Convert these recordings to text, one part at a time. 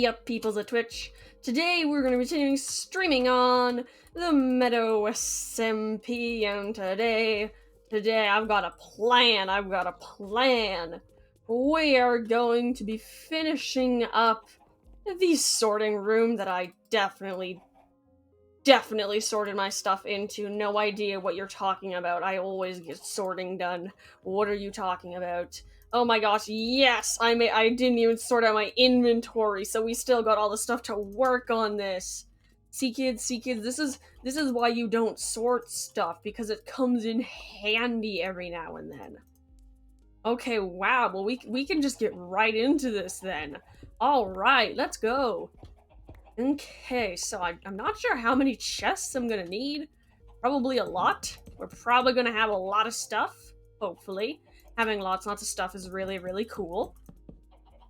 Hey up peoples at Twitch. Today we're going to be continuing streaming on the Meadow SMP, and today I've got a plan. We are going to be finishing up the sorting room that I definitely sorted my stuff into. No idea what you're talking about. I always get sorting done. What are you talking about? Oh my gosh, yes! I didn't even sort out my inventory, so we still got all the stuff to work on this. See kids, this is why you don't sort stuff, because it comes in handy every now and then. Okay, wow, well we can just get right into this then. Alright, let's go. Okay, so I'm not sure how many chests I'm gonna need. Probably a lot. We're probably gonna have a lot of stuff, hopefully. Having lots and lots of stuff is really, really cool.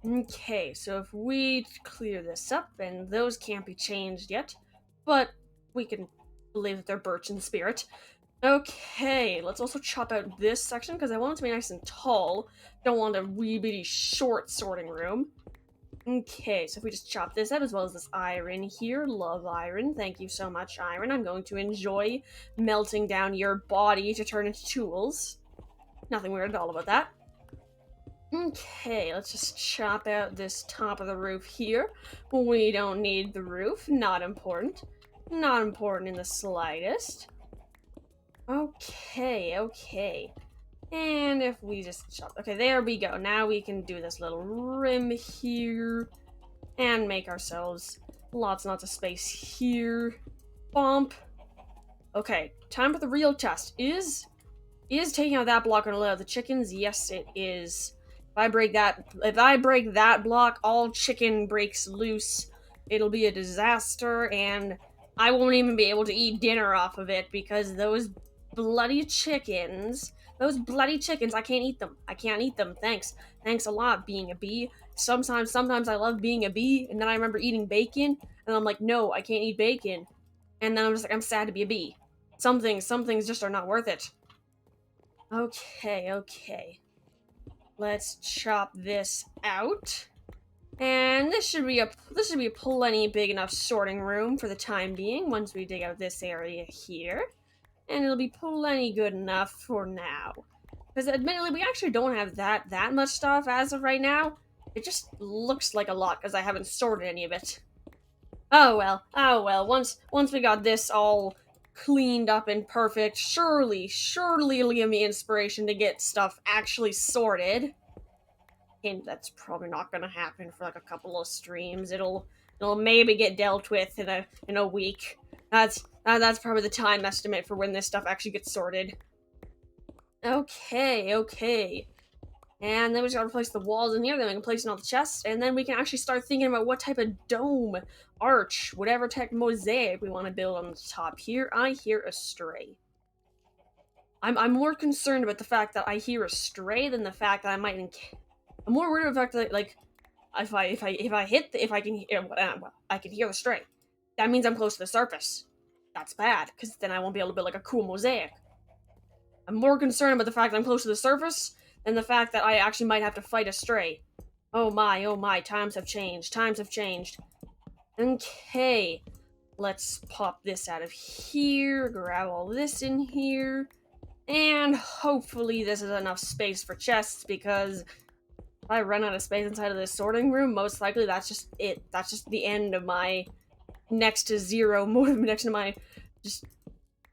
Okay, so if we clear this up, and those can't be changed yet, but we can believe that they're birch in spirit. Okay, let's also chop out this section, because I want it to be nice and tall. Don't want a wee bitty short sorting room. Okay, so if we just chop this out, as well as this iron here. Love iron. Thank you so much, iron. I'm going to enjoy melting down your body to turn into tools. Nothing weird at all about that. Okay, let's just chop out this top of the roof here. We don't need the roof. Not important. Not important in the slightest. Okay. And if we just chop... Okay, there we go. Now we can do this little rim here. And make ourselves lots and lots of space here. Bump. Okay, time for the real test. Is taking out that block gonna let out the chickens? Yes, it is. If I break that block, all chicken breaks loose. It'll be a disaster, and I won't even be able to eat dinner off of it, because those bloody chickens, I can't eat them. Thanks a lot, being a bee. Sometimes I love being a bee, and then I remember eating bacon, and I'm like, no, I can't eat bacon. And then I'm just like, I'm sad to be a bee. Some things just are not worth it. Okay. Let's chop this out. And this should be a plenty big enough sorting room for the time being, once we dig out this area here. And it'll be plenty good enough for now. Because admittedly, we actually don't have that much stuff as of right now. It just looks like a lot, because I haven't sorted any of it. Oh well. Once we got this all cleaned up and perfect, surely it'll give me inspiration to get stuff actually sorted. And that's probably not gonna happen for like a couple of streams. It'll maybe get dealt with in a week. That's probably the time estimate for when this stuff actually gets sorted. Okay. And then we just gotta replace the walls in here, then we can place in all the chests, and then we can actually start thinking about what type of dome, arch, whatever type of mosaic we want to build on the top here. I hear a stray. I'm more concerned about the fact that I hear a stray than the fact that I might... I'm more worried about the fact that, like, if I can hear the stray. That means I'm close to the surface. That's bad, because then I won't be able to build, like, a cool mosaic. I'm more concerned about the fact that I'm close to the surface than the fact that I actually might have to fight a stray. Oh my, times have changed. Okay, let's pop this out of here, grab all this in here, and hopefully this is enough space for chests, because if I run out of space inside of this sorting room, most likely that's just it. That's just the end of my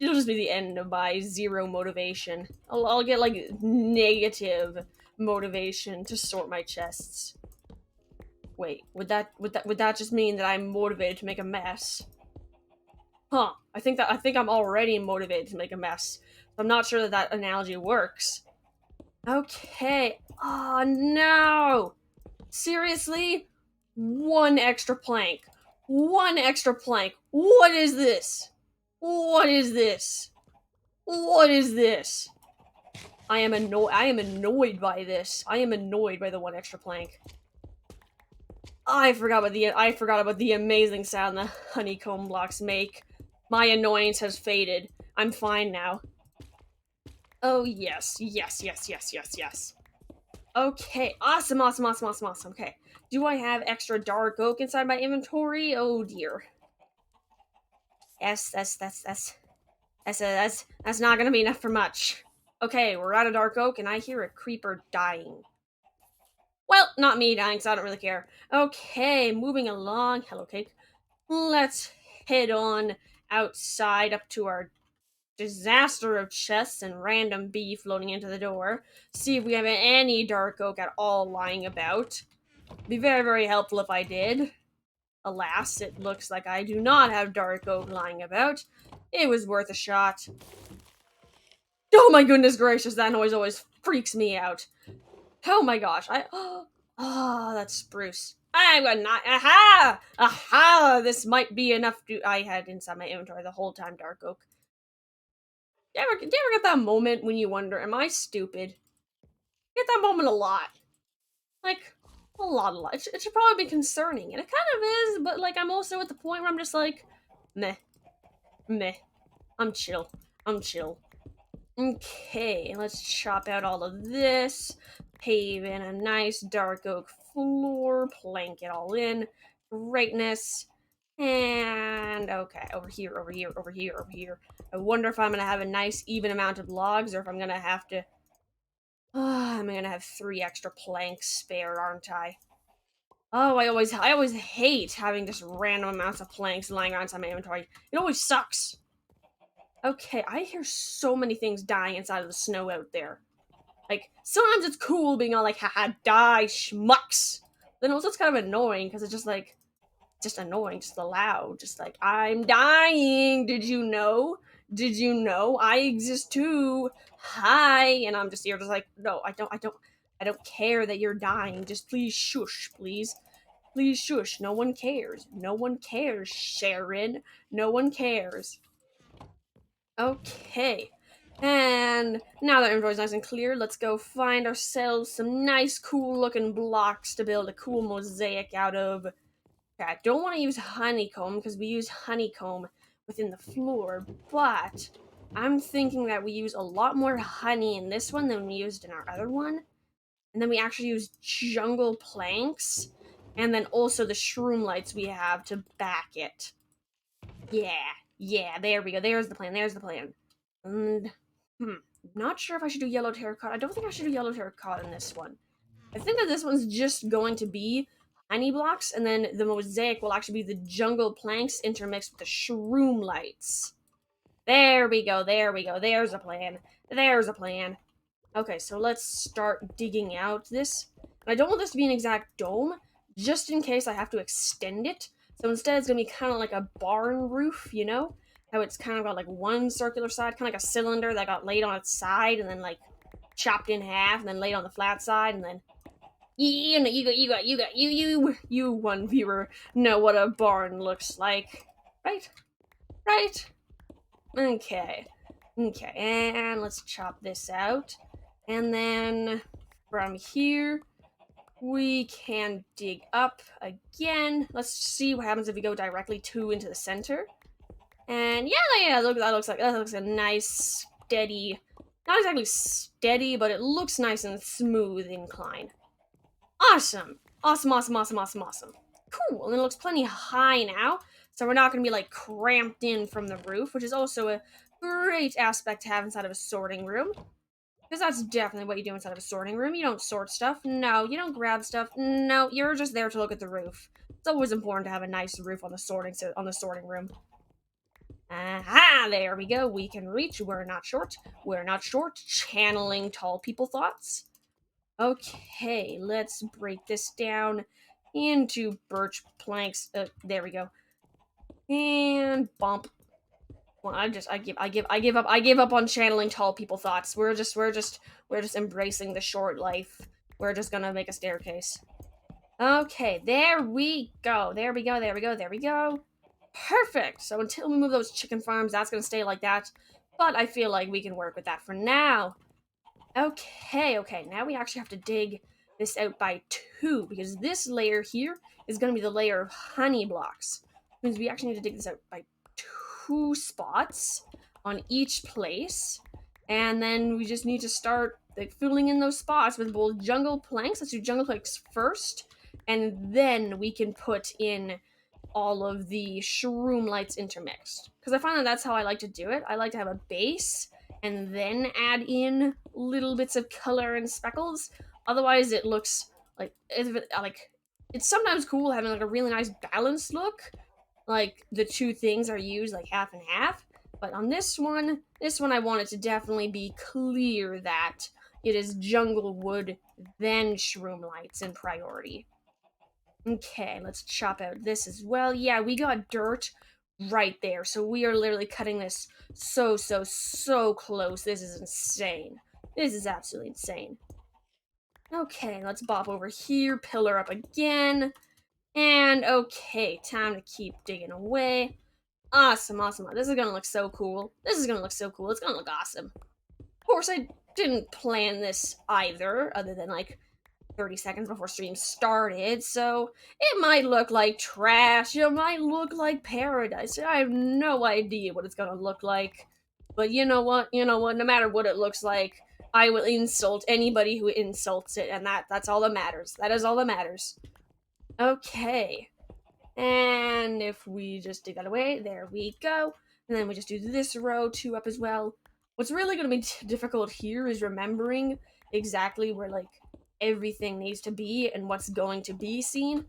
it'll just be the end of my zero motivation. I'll get, like, negative motivation to sort my chests. Wait, would that just mean that I'm motivated to make a mess? Huh, I think I'm already motivated to make a mess. I'm not sure that analogy works. Okay. Oh no! Seriously? One extra plank. What is this? I am annoyed by this. I am annoyed by the one extra plank. I forgot about the amazing sound the honeycomb blocks make. My annoyance has faded. I'm fine now. Oh yes. Okay, awesome. Okay, do I have extra dark oak inside my inventory? Oh dear. Yes, that's not gonna be enough for much. Okay, we're out of dark oak, and I hear a creeper dying. Well, not me dying, so I don't really care. Okay, moving along. Hello, cake. Let's head on outside up to our disaster of chests and random bee floating into the door. See if we have any dark oak at all lying about. Be very, very helpful if I did. Alas, it looks like I do not have dark oak lying about. It was worth a shot. Oh my goodness gracious, that noise always freaks me out. Oh my gosh, that's spruce. I'm gonna not. Aha! Aha! This might be enough to. I had inside my inventory the whole time dark oak. Do you ever get that moment when you wonder, am I stupid? I get that moment a lot. Like, a lot. It should probably be concerning, and it kind of is, but like, I'm also at the point where I'm just like, meh, meh. I'm chill. Okay, let's chop out all of this, pave in a nice dark oak floor, plank it all in, greatness, and okay, over here. I wonder if I'm gonna have a nice even amount of logs, or if I'm gonna have to. I'm gonna have 3 extra planks spare, aren't I? Oh, I always hate having just random amounts of planks lying around inside my inventory. It always sucks. Okay, I hear so many things dying inside of the snow out there. Like, sometimes it's cool being all like, haha, die, schmucks. Then also it's kind of annoying, because it's just like, just annoying, just loud, just like, I'm dying, did you know? Did you know? I exist too. Hi. And I'm just here just like, no, I don't care that you're dying. Just please shush, please. Please shush. No one cares. No one cares, Sharon. No one cares. Okay. And now that inventory's nice and clear, let's go find ourselves some nice, cool looking blocks to build a cool mosaic out of. Okay, I don't want to use honeycomb because we use honeycomb within the floor, but I'm thinking that we use a lot more honey in this one than we used in our other one. And then we actually use jungle planks, and then also the shroom lights we have to back it. Yeah, there we go. There's the plan. And, not sure if I should do yellow terracotta. I don't think I should do yellow terracotta in this one. I think that this one's just going to be honey blocks, and then the mosaic will actually be the jungle planks intermixed with the shroom lights. There we go. There's a plan. Okay, so let's start digging out this. And I don't want this to be an exact dome, just in case I have to extend it. So instead, it's gonna be kind of like a barn roof, you know? How it's kind of got like one circular side, kind of like a cylinder that got laid on its side and then like chopped in half and then laid on the flat side and then you one viewer know what a barn looks like, right? Right? Okay, and let's chop this out, and then from here we can dig up again. Let's see what happens if we go directly into the center. And yeah, look, that looks a nice steady, not exactly steady, but it looks nice and smooth incline. Awesome. Cool. And it looks plenty high now, so we're not going to be like cramped in from the roof, which is also a great aspect to have inside of a sorting room. Because that's definitely what you do inside of a sorting room. You don't sort stuff. No, you don't grab stuff. No, you're just there to look at the roof. It's always important to have a nice roof on the sorting room. Aha! There we go. We can reach. We're not short. Channeling tall people thoughts. Okay, let's break this down into birch planks. There we go. And bump. Well, I give up on channeling tall people thoughts. We're just embracing the short life. We're just gonna make a staircase. Okay, there we go. Perfect. So until we move those chicken farms, that's gonna stay like that. But I feel like we can work with that for now. Okay, now we actually have to dig this out by 2, because this layer here is going to be the layer of honey blocks. Which means we actually need to dig this out by 2 spots on each place, and then we just need to start like filling in those spots with both jungle planks. Let's do jungle planks first, and then we can put in all of the shroom lights intermixed. Because I find that that's how I like to do it. I like to have a base and then add in little bits of color and speckles. Otherwise, it looks like it's sometimes cool having like a really nice balanced look. Like the two things are used like half and half. But on this one I want it to definitely be clear that it is jungle wood, then shroom lights in priority. Okay, let's chop out this as well. Yeah, we got dirt right there. So we are literally cutting this so close. This is insane. This is absolutely insane. Okay, let's bop over here, pillar up again. And okay, time to keep digging away. Awesome. This is gonna look so cool. It's gonna look awesome. Of course, I didn't plan this either, other than like 30 seconds before stream started, so it might look like trash, it might look like paradise. I have no idea what it's gonna look like. But you know what? No matter what it looks like, I will insult anybody who insults it, and that's all that matters. That is all that matters. Okay. And if we just dig that away, there we go. And then we just do this row 2 up as well. What's really going to be difficult here is remembering exactly where like everything needs to be and what's going to be seen.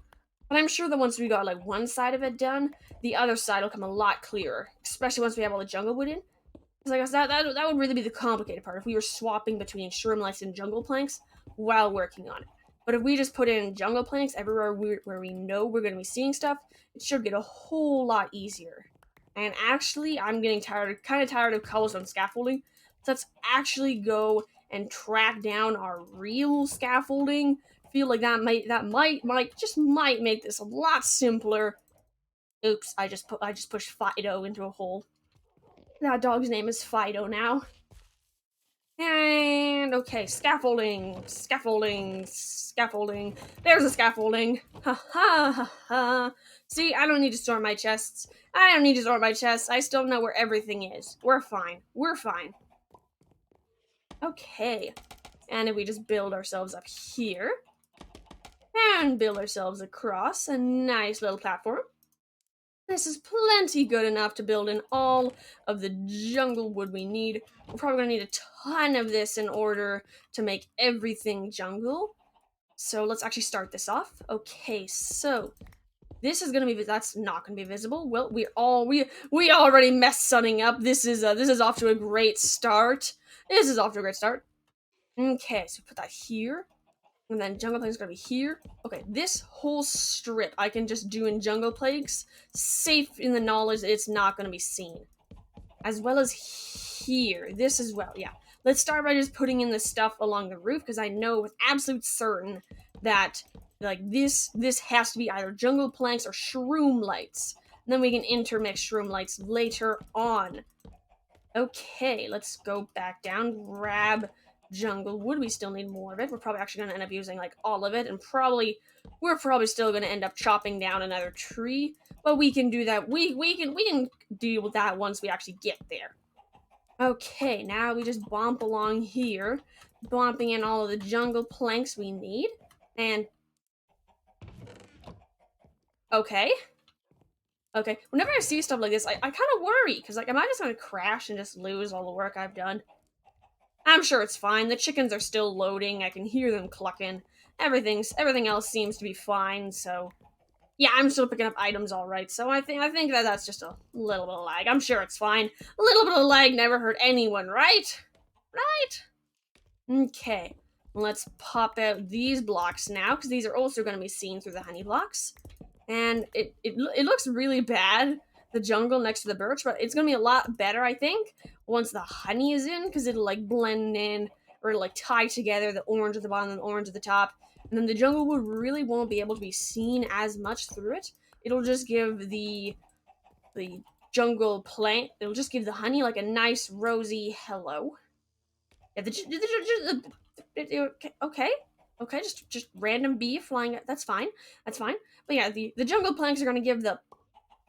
But I'm sure that once we got like one side of it done, the other side will come a lot clearer, especially once we have all the jungle wood in. Because I guess that would really be the complicated part if we were swapping between shroom lights and jungle planks while working on it. But if we just put in jungle planks everywhere where we know we're going to be seeing stuff, it should get a whole lot easier. And actually, I'm getting kind of tired of cobblestone scaffolding. So let's actually go and track down our real scaffolding. Feel like that might make this a lot simpler. Oops, I just pushed Fido into a hole. That dog's name is Fido now. And okay, scaffolding. There's a scaffolding. Ha ha ha ha. See, I don't need to store my chests. I still know where everything is. We're fine. Okay. And if we just build ourselves up here, and build ourselves across a nice little platform. This is plenty good enough to build in all of the jungle wood we need. We're probably going to need a ton of this in order to make everything jungle. So let's actually start this off. Okay, so this is going to be, that's not going to be visible. Well, we already messed something up. This is off to a great start. Okay, so put that here. And then jungle plague's gonna be here. Okay, this whole strip I can just do in jungle plagues, safe in the knowledge that it's not gonna be seen. As well as here, this as well, yeah. Let's start by just putting in the stuff along the roof, because I know with absolute certain that like this has to be either jungle planks or shroom lights. And then we can intermix shroom lights later on. Okay, let's go back down, grab jungle wood. We still need more of it. We're probably actually going to end up using like all of it, and we're probably still going to end up chopping down another tree, but we can do that. We can deal with that once we actually get there. Okay, now we just bump along here, bumping in all of the jungle planks we need, and okay, whenever I see stuff like this, I kind of worry, because like, am I just going to crash and just lose all the work I've done? I'm sure it's fine. The chickens are still loading. I can hear them clucking. Everything else seems to be fine. So, yeah, I'm still picking up items all right. So I think that that's just a little bit of lag. I'm sure it's fine. A little bit of lag never hurt anyone, right? Right? Okay. Let's pop out these blocks now, because these are also going to be seen through the honey blocks. And it looks really bad, the jungle next to the birch, but it's going to be a lot better, I think, once the honey is in, because it'll like blend in, or like tie together the orange at the bottom and the orange at the top, and then the jungle wood really won't be able to be seen as much through it. It'll just give the jungle plant, it'll just give the honey like a nice rosy hello. Yeah, okay, just random bee flying, that's fine. But yeah, the jungle planks are going to give the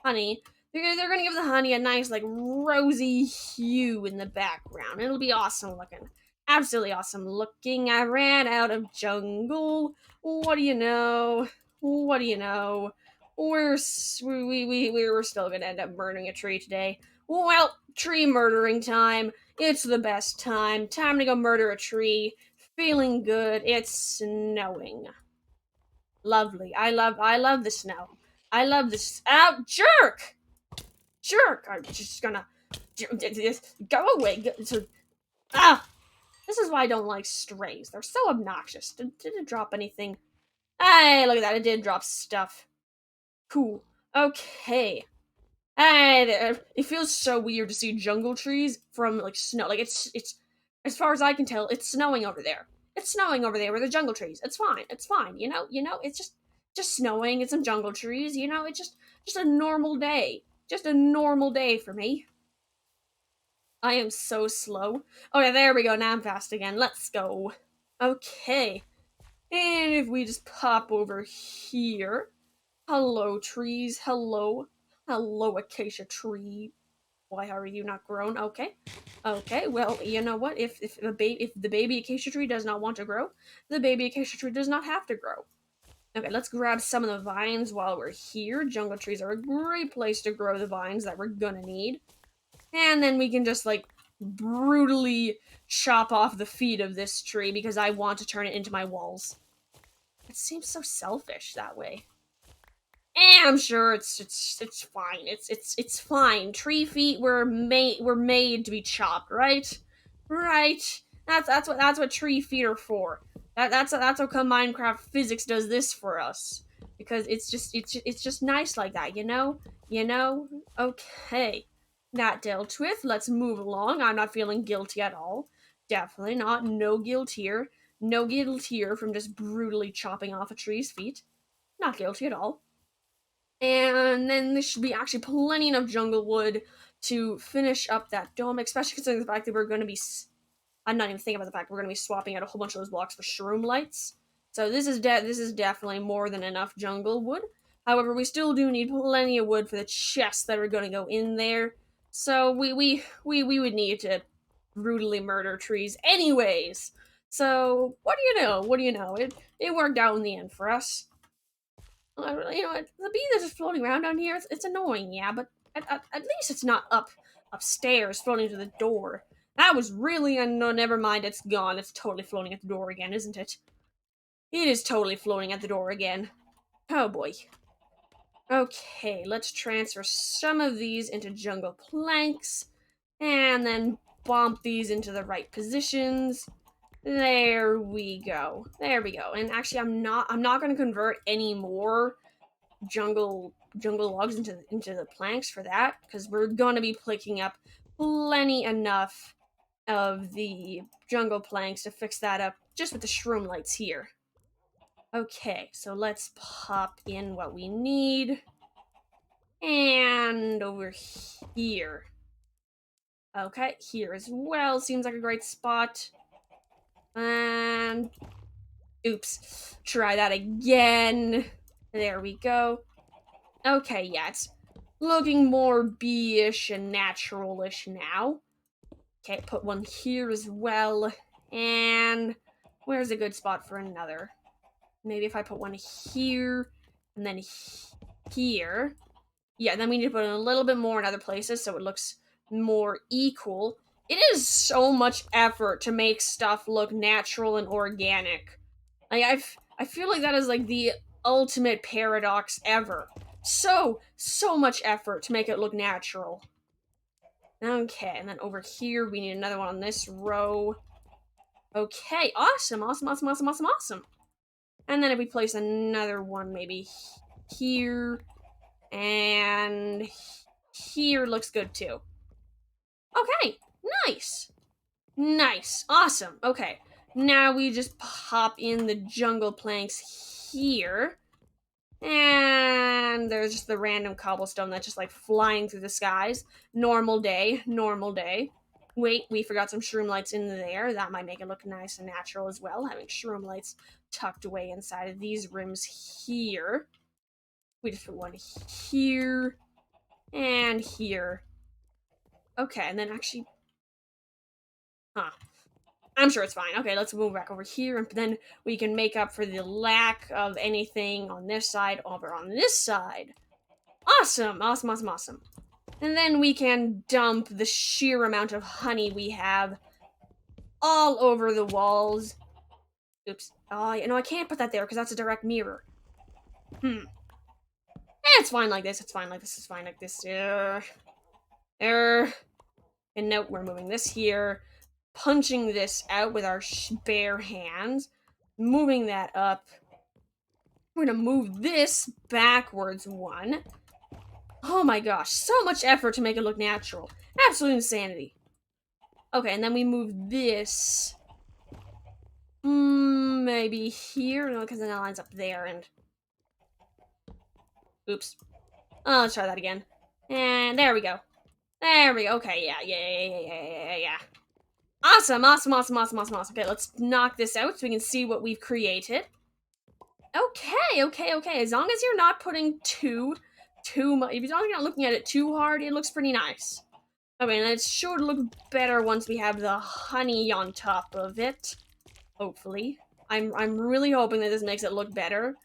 honey, they're going to give the honey a nice, like, rosy hue in the background. It'll be awesome looking. Absolutely awesome looking. I ran out of jungle. What do you know? What do you know? We're still gonna end up murdering a tree today. Well, tree murdering time. It's the best time. Time to go murder a tree. Feeling good. It's snowing. Lovely. I love the snow. I love this. Ow, jerk! Jerk! I'm just gonna go away. Ah! This is why I don't like strays. They're so obnoxious. Did it drop anything? Hey, look at that. It did drop stuff. Cool. Okay. Hey there. It feels so weird to see jungle trees from like snow. Like it's as far as I can tell, it's snowing over there. It's snowing over there with the jungle trees. It's fine. It's fine. It's just snowing and some jungle trees. It's just a normal day. Just a normal day for me. I am so slow. Oh yeah, there we go. Now I'm fast again. Let's go. Okay. And if we just pop over here. Hello, trees. Hello. Hello, acacia tree. Why are you not grown? Okay. Okay, well, you know what? If the baby acacia tree does not want to grow, the baby acacia tree does not have to grow. Okay, let's grab some of the vines while we're here. Jungle trees are a great place to grow the vines that we're gonna need. And then we can just, like, brutally chop off the feet of this tree because I want to turn it into my walls. It seems so selfish that way. And I'm sure it's fine. It's fine. Tree feet were made to be chopped, right? Right. That's what tree feet are for. That's how come Minecraft physics does this for us. Because it's just nice like that, you know? You know? Okay. That dealt with. Let's move along. I'm not feeling guilty at all. Definitely not. No guilt here. No guilt here from just brutally chopping off a tree's feet. Not guilty at all. And then there should be actually plenty enough jungle wood to finish up that dome, especially considering the fact that we're going to be. I'm not even thinking about the fact we're going to be swapping out a whole bunch of those blocks for shroom lights. So this is definitely more than enough jungle wood. However, we still do need plenty of wood for the chests that are going to go in there. So we would need to brutally murder trees anyways. So what do you know? What do you know? It worked out in the end for us. The bee that's just floating around down here, it's annoying, yeah, but at least it's not upstairs floating to the door. That was really no, never mind, it's gone. It's totally floating at the door again, isn't it? It is totally floating at the door again. Oh boy. Okay, let's transfer some of these into jungle planks, and then bump these into the right positions. There we go. There we go. And actually, I'm not going to convert any more jungle logs into the planks for that because we're going to be picking up plenty enough of the jungle planks to fix that up just with the shroom lights here. Okay, so let's pop in what we need. And over here. Okay, here as well. Seems like a great spot. And oops. Try that again. There we go. Okay, yeah, it's looking more bee-ish and natural-ish now. Okay, put one here as well. And where's a good spot for another? Maybe if I put one here and then here. Yeah, then we need to put in a little bit more in other places so it looks more equal. It is so much effort to make stuff look natural and organic. Like I feel like that is like the ultimate paradox ever. So much effort to make it look natural. Okay, and then over here we need another one on this row. Okay, awesome. And then if we place another one maybe here and here looks good too. Okay, nice. Nice. Awesome. Okay. Now we just pop in the jungle planks here. And there's just the random cobblestone that's just like flying through the skies. Normal day. Normal day. Wait, we forgot some shroom lights in there. That might make it look nice and natural as well, having shroom lights tucked away inside of these rooms here. We just put one here and here. Okay, and then actually... Huh. I'm sure it's fine. Okay, let's move back over here, and then we can make up for the lack of anything on this side over on this side. Awesome, awesome, awesome, awesome. And then we can dump the sheer amount of honey we have all over the walls. Oops. Oh, you know, I can't put that there because that's a direct mirror. It's fine like this, it's fine like this, it's fine like this. And nope, we're moving this here. Punching this out with our bare hands. Moving that up. We're gonna move this backwards one. Oh my gosh, so much effort to make it look natural. Absolute insanity. Okay, and then we move this. Maybe here? No, because then that lines up there, and... Oops. Oh, let's try that again. And there we go. There we go. Okay, yeah. Awesome, awesome, awesome, awesome, awesome, awesome. Okay, let's knock this out so we can see what we've created. Okay. As long as you're not putting too much, as long as you're not looking at it too hard, it looks pretty nice. Okay, and it's sure to look better once we have the honey on top of it. Hopefully. I'm really hoping that this makes it look better.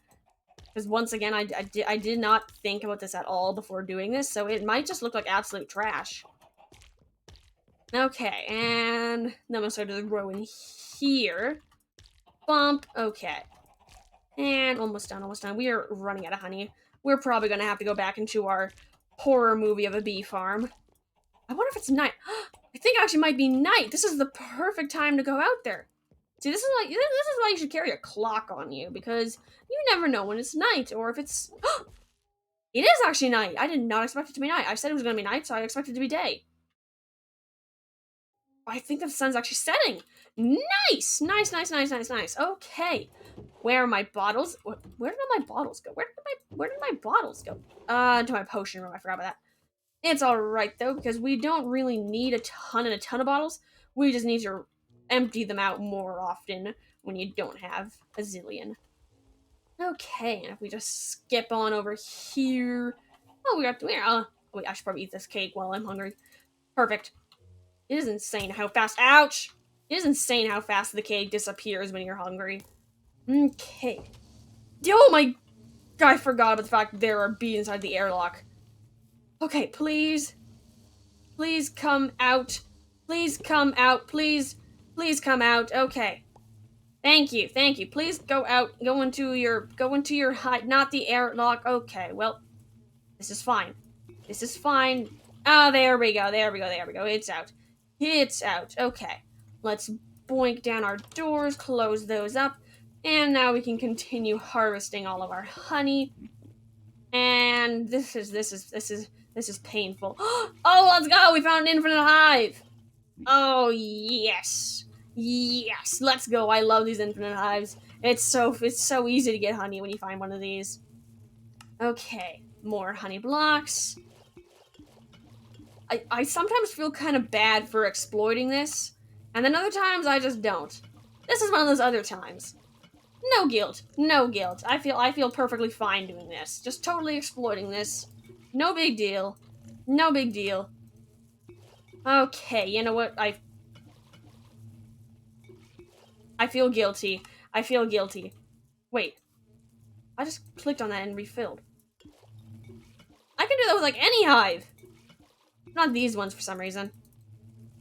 Because once again, I did not think about this at all before doing this, so it might just look like absolute trash. Okay, and then I'm gonna start to grow in here. Bump, okay. And almost done. We are running out of honey. We're probably gonna have to go back into our horror movie of a bee farm. I wonder if it's night. I think it actually might be night. This is the perfect time to go out there. See, this is why you should carry a clock on you, because you never know when it's night, or if it's... It is actually night! I did not expect it to be night. I said it was gonna be night, so I expected it to be day. I think the sun's actually setting! Nice! Nice. Okay. Where are my bottles? Where did all my bottles go? Where did my bottles go? To my potion room. I forgot about that. It's alright, though, because we don't really need a ton of bottles. We just need to empty them out more often when you don't have a zillion. Okay, and if we just skip on over here... Oh, wait, I should probably eat this cake while I'm hungry. Perfect. It is insane how fast... Ouch! It is insane how fast the cake disappears when you're hungry. Okay. Oh my... I forgot about the fact that there are bees inside the airlock. Okay, please. Please come out. Please come out. Please come out. Okay. Thank you. Please go out. Go into your hide, not the airlock. Okay, well, this is fine. Oh, there we go. It's out. Okay. Let's boink down our doors, close those up, and now we can continue harvesting all of our honey. And this is painful. Oh, let's go! We found an infinite hive! Oh, yes. Yes, let's go. I love these infinite hives. It's so easy to get honey when you find one of these. Okay, more honey blocks. I sometimes feel kind of bad for exploiting this, and then other times I just don't. This is one of those other times. No guilt. I feel perfectly fine doing this. Just totally exploiting this. No big deal. Okay, you know what? I feel guilty. Wait. I just clicked on that and refilled. I can do that with, like, any hive. Not these ones for some reason.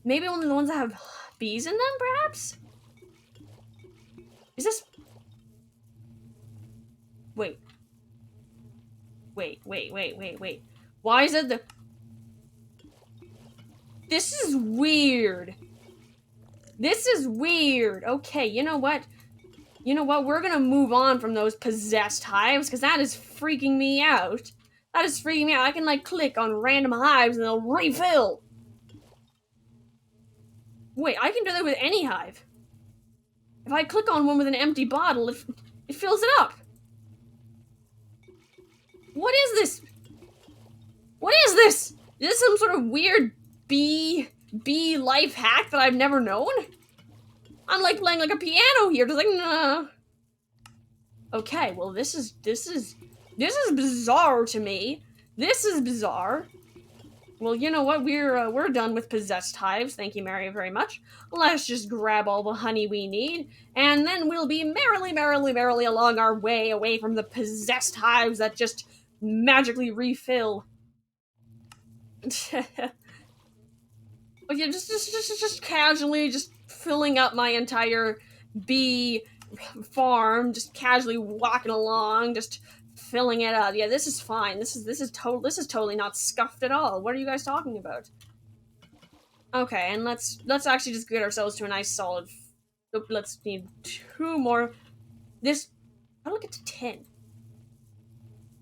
Maybe only the ones that have bees in them, perhaps? Is this... Wait. Why is it the... This is weird. Okay, you know what? We're gonna move on from those possessed hives, because that is freaking me out. I can, like, click on random hives and they'll refill. Wait, I can do that with any hive. If I click on one with an empty bottle, it fills it up. What is this? Is this some sort of weird bee life hack that I've never known? I'm like playing like a piano here, just like, nah. Okay, well this is bizarre to me. This is bizarre. Well, you know what? We're done with possessed hives. Thank you, Mary, very much. Let's just grab all the honey we need, and then we'll be merrily along our way away from the possessed hives that just magically refill. Yeah, just casually, just filling up my entire bee farm, just casually walking along, just filling it up. Yeah, this is fine. This is totally not scuffed at all. What are you guys talking about? Okay, and let's actually just get ourselves to a nice solid. Let's need two more. This. How do I get to 10?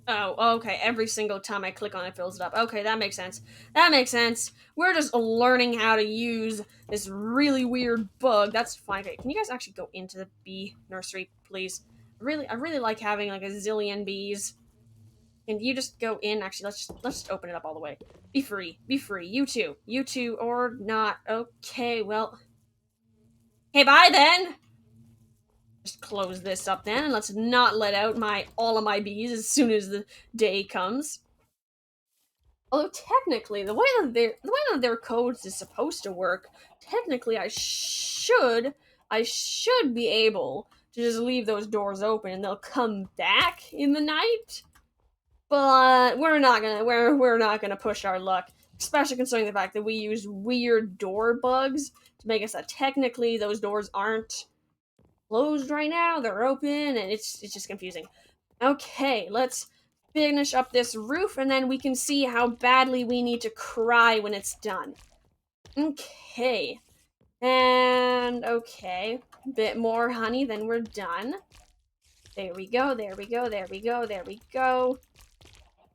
Oh, okay. Every single time I click on it, fills it up. Okay, that makes sense. That makes sense. We're just learning how to use this really weird bug. That's fine. Okay, can you guys actually go into the bee nursery, please? I really like having like a zillion bees. Can you just go in? Actually, let's just open it up all the way. Be free. Be free. You two, or not. Okay, well. Hey, bye then. Just close this up then, and let's not let out all of my bees as soon as the day comes. Although technically, the way that their codes is supposed to work, technically I should be able to just leave those doors open and they'll come back in the night. But we're not gonna push our luck, especially considering the fact that we use weird door bugs to make us that technically those doors aren't closed right now. They're open, and it's just confusing. Okay, let's finish up this roof, and then we can see how badly we need to cry when it's done. Okay. And okay, bit more honey, then we're done. There we go, there we go, there we go, there we go.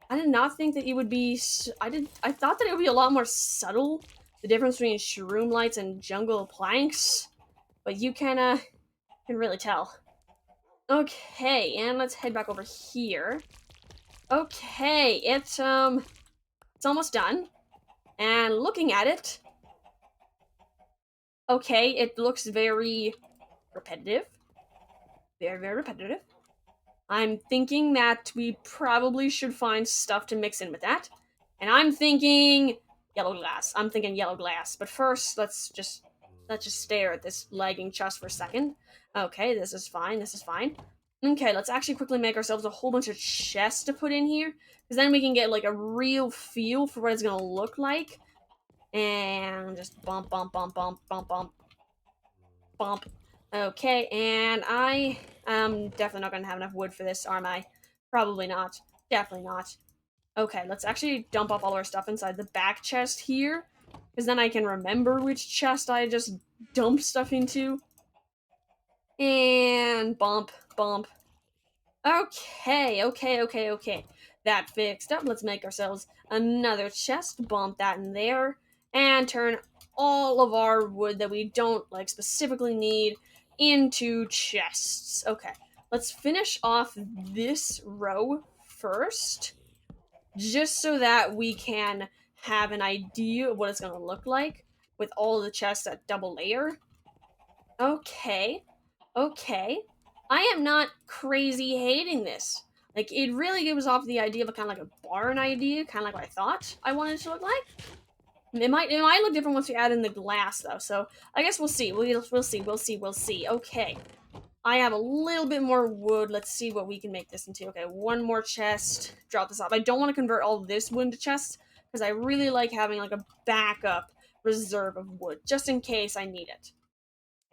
I did not think that it would be. I thought that it would be a lot more subtle, the difference between shroom lights and jungle planks, but you can really tell. Okay, and let's head back over here. Okay, it's almost done. And looking at it, okay, it looks very repetitive. Very repetitive. I'm thinking that we probably should find stuff to mix in with that. And I'm thinking yellow glass. I'm thinking yellow glass. But first, let's just stare at this lagging chest for a second. Okay, this is fine. This is fine. Okay, let's actually quickly make ourselves a whole bunch of chests to put in here, because then we can get like a real feel for what it's gonna look like. And just bump. Okay, and I am definitely not gonna have enough wood for this, am I? Probably not. Definitely not. Okay, let's actually dump off all our stuff inside the back chest here, because then I can remember which chest I just dumped stuff into. And bump. Okay. That fixed up. Let's make ourselves another chest, bump that in there, and turn all of our wood that we don't like specifically need into chests. Okay, let's finish off this row first, just so that we can have an idea of what it's going to look like with all the chests at double layer. Okay. I am not crazy hating this. Like, it really gives off the idea of a kind of like a barn idea, kind of like what I thought I wanted it to look like. It might look different once we add in the glass, though, so I guess we'll see. We'll see. Okay. I have a little bit more wood. Let's see what we can make this into. Okay, one more chest. Drop this off. I don't want to convert all this wood into chests, because I really like having, like, a backup reserve of wood, just in case I need it.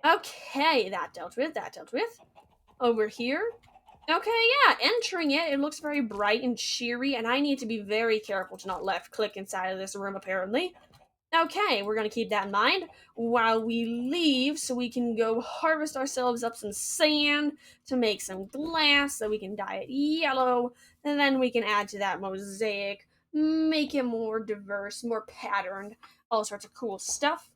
Okay, that dealt with. Over here. Okay, yeah, entering it, it looks very bright and cheery, and I need to be very careful to not left click inside of this room, apparently. Okay, we're gonna keep that in mind while we leave, so we can go harvest ourselves up some sand to make some glass, so we can dye it yellow, and then we can add to that mosaic, make it more diverse, more patterned, all sorts of cool stuff,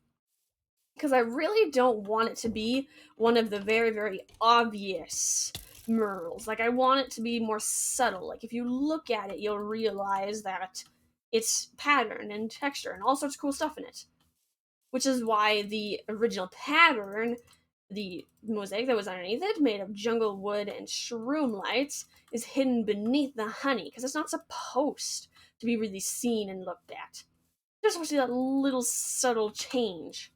because I really don't want it to be one of the very obvious murals. Like, I want it to be more subtle. Like, if you look at it, you'll realize that it's pattern and texture and all sorts of cool stuff in it. Which is why the original pattern, the mosaic that was underneath it, made of jungle wood and shroom lights, is hidden beneath the honey, because it's not supposed to be really seen and looked at. Just want to see that little subtle change.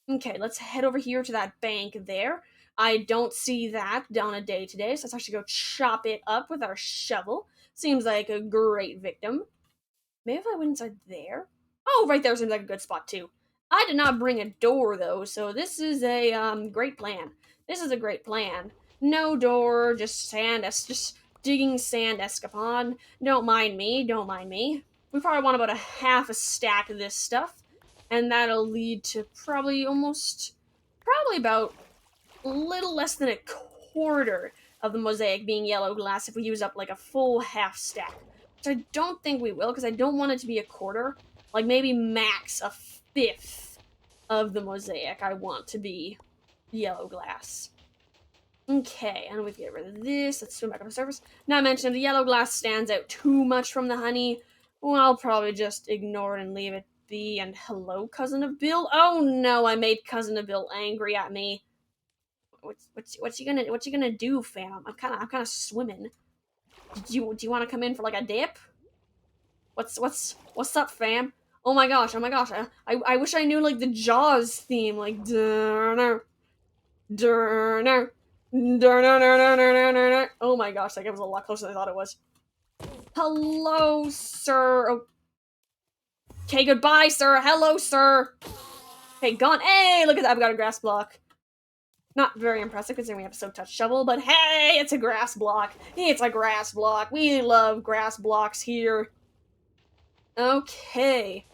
Okay, let's head over here to that bank there. I don't see that down a day today, so let's actually go chop it up with our shovel. Seems like a great victim. Maybe if I went inside there? Oh, right there seems like a good spot too. I did not bring a door though, so this is a great plan. This is a great plan. No door, just sand, just digging sand escapade. Don't mind me, don't mind me. We probably want about a half a stack of this stuff, and that'll lead to probably about a little less than a quarter of the mosaic being yellow glass if we use up like a full half stack. Which I don't think we will, because I don't want it to be a quarter. Like maybe max a fifth of the mosaic I want to be yellow glass. Okay, and we get rid of this. Let's swim back on the surface. Now I mentioned if the yellow glass stands out too much from the honey, well, I'll probably just ignore it and leave it be. And hello, Cousin of Bill? Oh no, I made Cousin of Bill angry at me. What's you gonna do, fam? I'm kinda swimming. Do you want to come in for like a dip? What's up, fam? Oh my gosh! I wish I knew like the Jaws theme, like durner, durner, durner. Oh my gosh, that game was a lot closer than I thought it was. Hello, sir. Okay, goodbye, sir. Hello, sir. Okay, gone. Hey, look at that. I've got a grass block. Not very impressive considering we have a soak touch shovel, but hey, it's a grass block. It's a grass block. We love grass blocks here. Okay.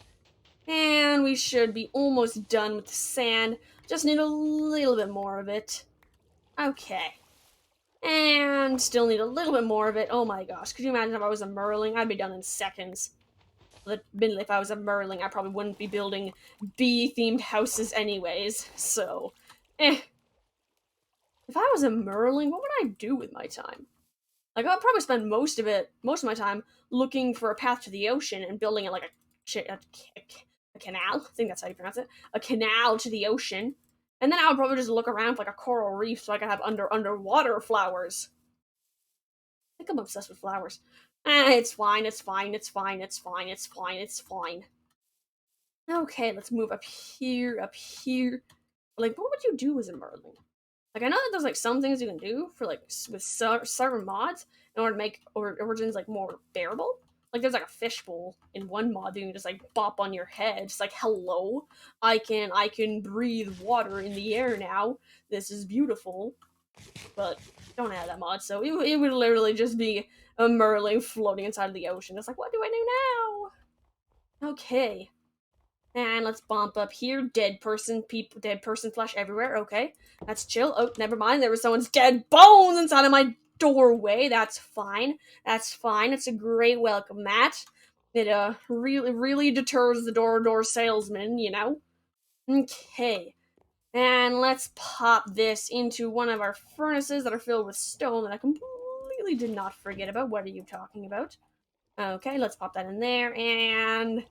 And we should be almost done with the sand. Just need a little bit more of it. Okay. And still need a little bit more of it. Oh my gosh. Could you imagine if I was a Merling? I'd be done in seconds. Admittedly, if I was a Merling, I probably wouldn't be building bee-themed houses anyways. So, If I was a Merling, what would I do with my time? Like, I'll probably spend most of my time looking for a path to the ocean and building it like a canal. I think that's how you pronounce it. A canal to the ocean. And then I would probably just look around for like a coral reef so I could have underwater flowers. I think I'm obsessed with flowers. It's fine, it's fine, it's fine, it's fine, it's fine, it's fine. Okay, let's move up here, up here. Like, what would you do as a Merling? Like, I know that there's like some things you can do for like with certain mods in order to make origins like more bearable. Like, there's like a fishbowl in one mod that you can just like bop on your head, just like hello, I can breathe water in the air now. This is beautiful. But don't have that mod, so it would literally just be a Merling floating inside of the ocean. It's like, what do I do now? Okay. And let's bump up here. Dead person flesh everywhere. Okay, that's chill. Oh, never mind. There was someone's dead bones inside of my doorway. That's fine. That's fine. It's a great welcome mat. It really deters the door salesman, you know. Okay, and let's pop this into one of our furnaces that are filled with stone that I completely did not forget about. What are you talking about? Okay, let's pop that in there and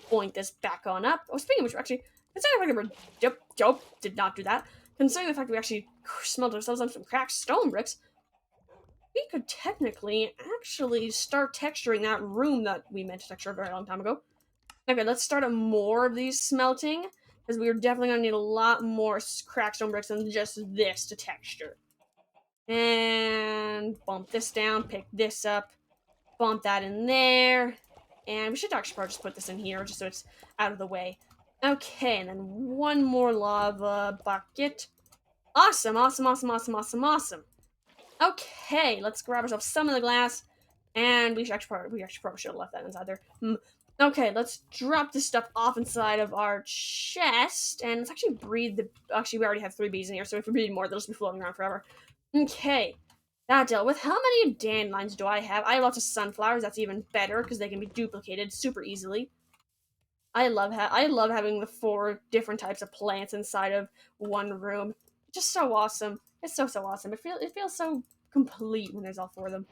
point this back on up. Oh, speaking of which, actually, considering the fact that did not do that. Considering the fact that we actually smelled ourselves on some cracked stone bricks, we could technically actually start texturing that room that we meant to texture a very long time ago. Okay, let's start up more of these smelting, because we are definitely going to need a lot more cracked stone bricks than just this to texture. And bump this down, pick this up, bump that in there. And we should actually probably just put this in here, just so it's out of the way. Okay, and then one more lava bucket. Awesome, awesome, awesome, awesome, awesome, awesome. Okay, let's grab ourselves some of the glass. And we probably should have left that inside there. Okay, let's drop this stuff off inside of our chest. And let's actually breed the... Actually, we already have 3 bees in here, so if we breed more, they'll just be floating around forever. Okay. That dealt with. How many dandelions do I have? I have lots of sunflowers. That's even better because they can be duplicated super easily. I love having the 4 different types of plants inside of one room. Just so awesome. It's so awesome. It feels so complete when there's all 4 of them.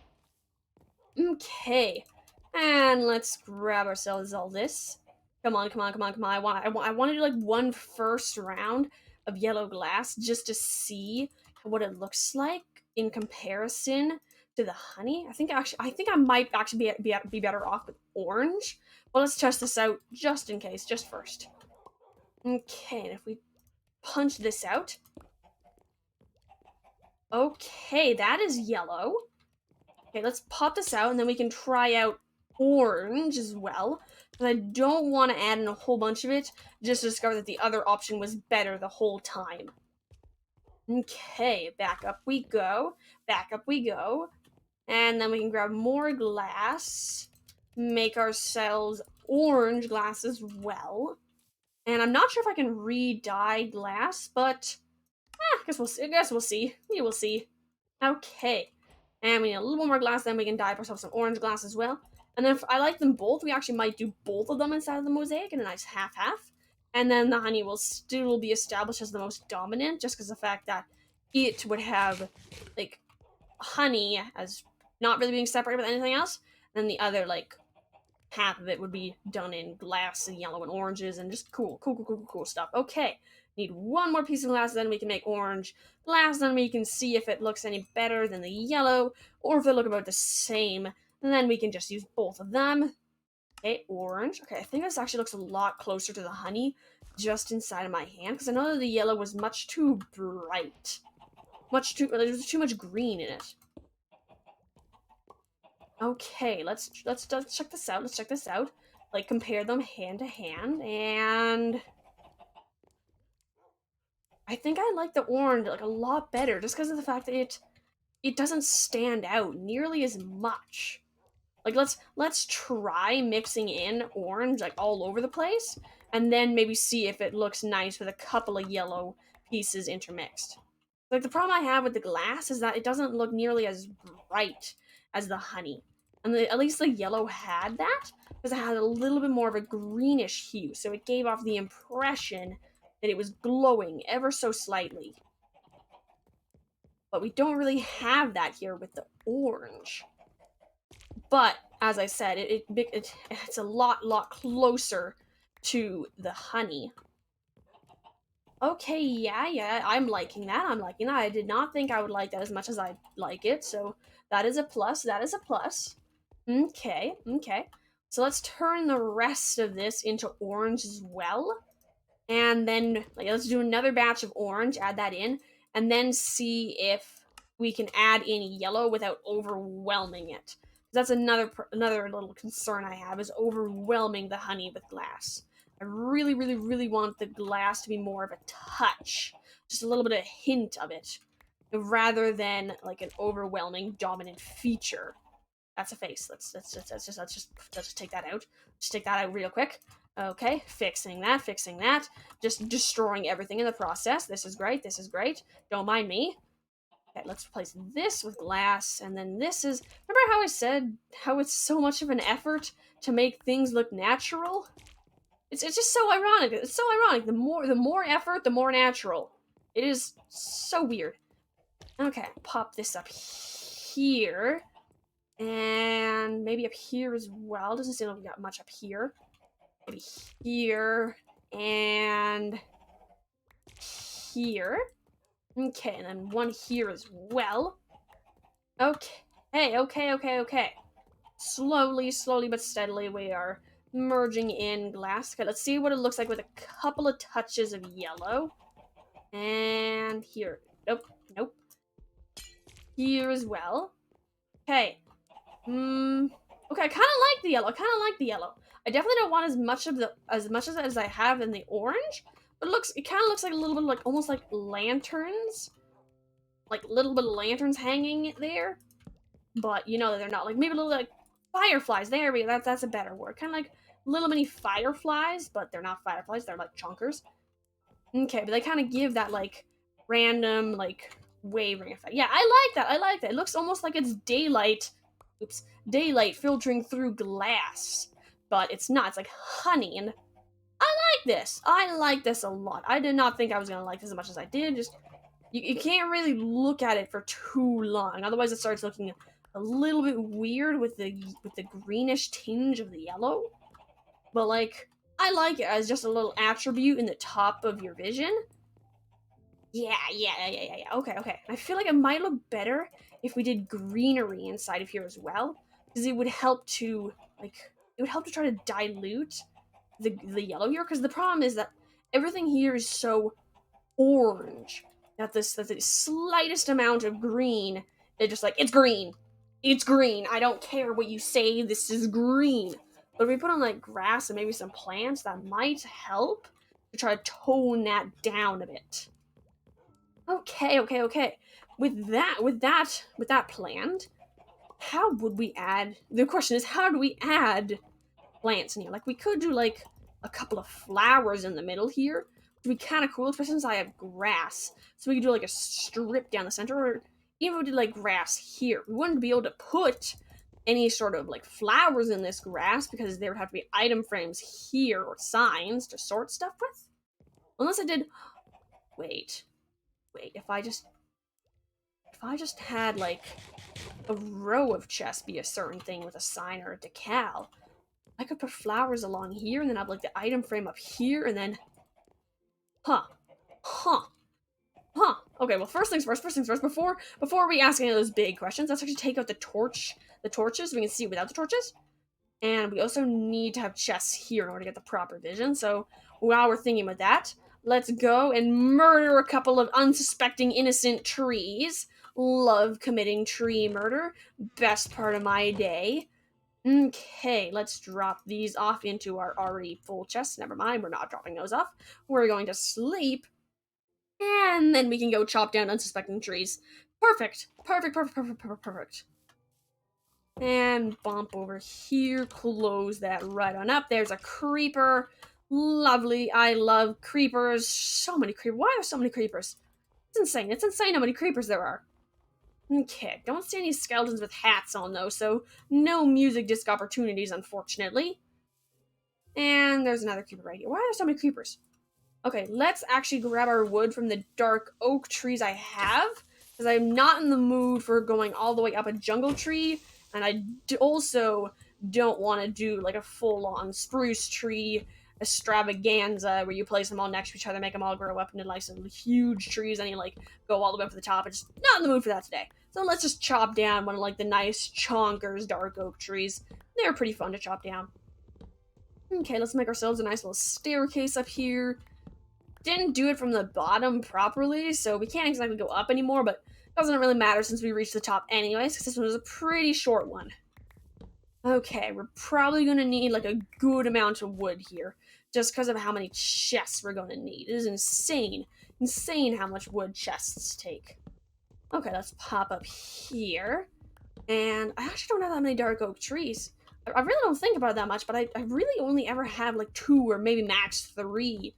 Okay, and let's grab ourselves all this. Come on. I want to do like one first round of yellow glass just to see what it looks like in comparison to the honey. I think I might actually be better off with orange. But let's test this out just in case, just first. Okay, and if we punch this out. Okay, that is yellow. Okay, let's pop this out, and then we can try out orange as well. But I don't want to add in a whole bunch of it, just to discover that the other option was better the whole time. Okay, back up we go. Back up we go. And then we can grab more glass. Make ourselves orange glass as well. And I'm not sure if I can re-dye glass, but I guess we'll see. We will see. Okay. And we need a little more glass, then we can dye ourselves some orange glass as well. And then if I like them both, we actually might do both of them inside of the mosaic in a nice half-half. And then the honey will still be established as the most dominant, just because of the fact that it would have, like, honey as not really being separated with anything else. And then the other, like, half of it would be done in glass and yellow and oranges and just cool stuff. Okay. Need one more piece of glass, then we can make orange glass, then we can see if it looks any better than the yellow, or if they look about the same, and then we can just use both of them. Okay, orange. Okay, I think this actually looks a lot closer to the honey just inside of my hand, because I know that the yellow was much too bright. There's too much green in it. Okay, let's check this out. Let's check this out. Like, compare them hand to hand, and I think I like the orange like a lot better, just because of the fact that it doesn't stand out nearly as much. Like, let's try mixing in orange like all over the place, and then maybe see if it looks nice with a couple of yellow pieces intermixed. Like, the problem I have with the glass is that it doesn't look nearly as bright as the honey. And at least the yellow had that, because it had a little bit more of a greenish hue, so it gave off the impression that it was glowing ever so slightly. But we don't really have that here with the orange. But, as I said, it's a lot closer to the honey. Okay, yeah, I'm liking that. I did not think I would like that as much as I like it, so that is a plus. Okay. So let's turn the rest of this into orange as well. And then, let's do another batch of orange, add that in, and then see if we can add in yellow without overwhelming it. That's another little concern I have, is overwhelming the honey with glass. I really want the glass to be more of a touch, just a little bit of a hint of it, rather than like an overwhelming dominant feature. That's a face. Let's just take that out. Just take that out real quick. Okay, fixing that. Just destroying everything in the process. This is great. Don't mind me. Okay, let's replace this with glass, and then this is... Remember how I said how it's so much of an effort to make things look natural? It's just so ironic. It's so ironic. The more effort, the more natural. It is so weird. Okay, pop this up here. And maybe up here as well. Doesn't seem like we got much up here. Maybe here and here. Okay, and then one here as well. Okay. Slowly but steadily we are merging in glass. Okay, let's see what it looks like with a couple of touches of yellow. And here. Nope. Here as well. Okay. Okay, I kind of like the yellow. I definitely don't want as much as I have in the orange, but it kind of looks like a little bit like almost like lanterns, like little bit of lanterns hanging there. But you know that they're not, like maybe a little like fireflies. There we go. That's a better word. Kind of like little mini fireflies, but they're not fireflies. They're like chunkers. Okay, but they kind of give that like random like wavering effect. Yeah, I like that. It looks almost like it's daylight. Daylight filtering through glass, but it's not. It's like honey, and I like this a lot. I did not think I was gonna like this as much as I did. Just you can't really look at it for too long, otherwise it starts looking a little bit weird with the greenish tinge of the yellow. But like, I like it as just a little attribute in the top of your vision. Yeah. Okay. I feel like it might look better if we did greenery inside of here as well, because it would help to try to dilute the yellow here. Because the problem is that everything here is so orange that the slightest amount of green, they're just like, it's green, it's green. I don't care what you say. This is green. But if we put on like grass and maybe some plants, that might help to try to tone that down a bit. Okay. With that planned, how would we add? The question is, how do we add plants in here? Like, we could do like a couple of flowers in the middle here, which would be kind of cool, especially since I have grass. So we could do like a strip down the center, or even if we did like grass here. We wouldn't be able to put any sort of like flowers in this grass because there would have to be item frames here or signs to sort stuff with. Unless I did. Wait. If I just had like a row of chests be a certain thing with a sign or a decal, I could put flowers along here and then have like the item frame up here and then huh. Okay, well, first things first, before we ask any of those big questions, let's actually take out the torches so we can see without the torches. And we also need to have chests here in order to get the proper vision. So while we're thinking about that, let's go and murder a couple of unsuspecting innocent trees. Love committing tree murder. Best part of my day. Okay, let's drop these off into our already full chests. Never mind, we're not dropping those off. We're going to sleep. And then we can go chop down unsuspecting trees. Perfect. And bump over here, close that right on up. There's a creeper. Lovely. I love creepers. So many creepers. Why are there so many creepers? It's insane. It's insane how many creepers there are. Okay, don't see any skeletons with hats on though, so no music disc opportunities, unfortunately. And there's another creeper right here. Why are there so many creepers? Okay, let's actually grab our wood from the dark oak trees I have, because I'm not in the mood for going all the way up a jungle tree, and I also don't want to do like a full-on spruce tree extravaganza where you place them all next to each other, make them all grow up into like some huge trees, and you like go all the way up to the top. I'm just not in the mood for that today. So let's just chop down one of like the nice chonkers dark oak trees. They're pretty fun to chop down. Okay, let's make ourselves a nice little staircase up here. Didn't do it from the bottom properly, so we can't exactly go up anymore, but it doesn't really matter since we reached the top anyways, because this one was a pretty short one. Okay, we're probably going to need like a good amount of wood here, just because of how many chests we're going to need. It is insane. Insane how much wood chests take. Okay, let's pop up here. And I actually don't have that many dark oak trees. I really don't think about it that much, but I really only ever have like 2 or maybe max 3.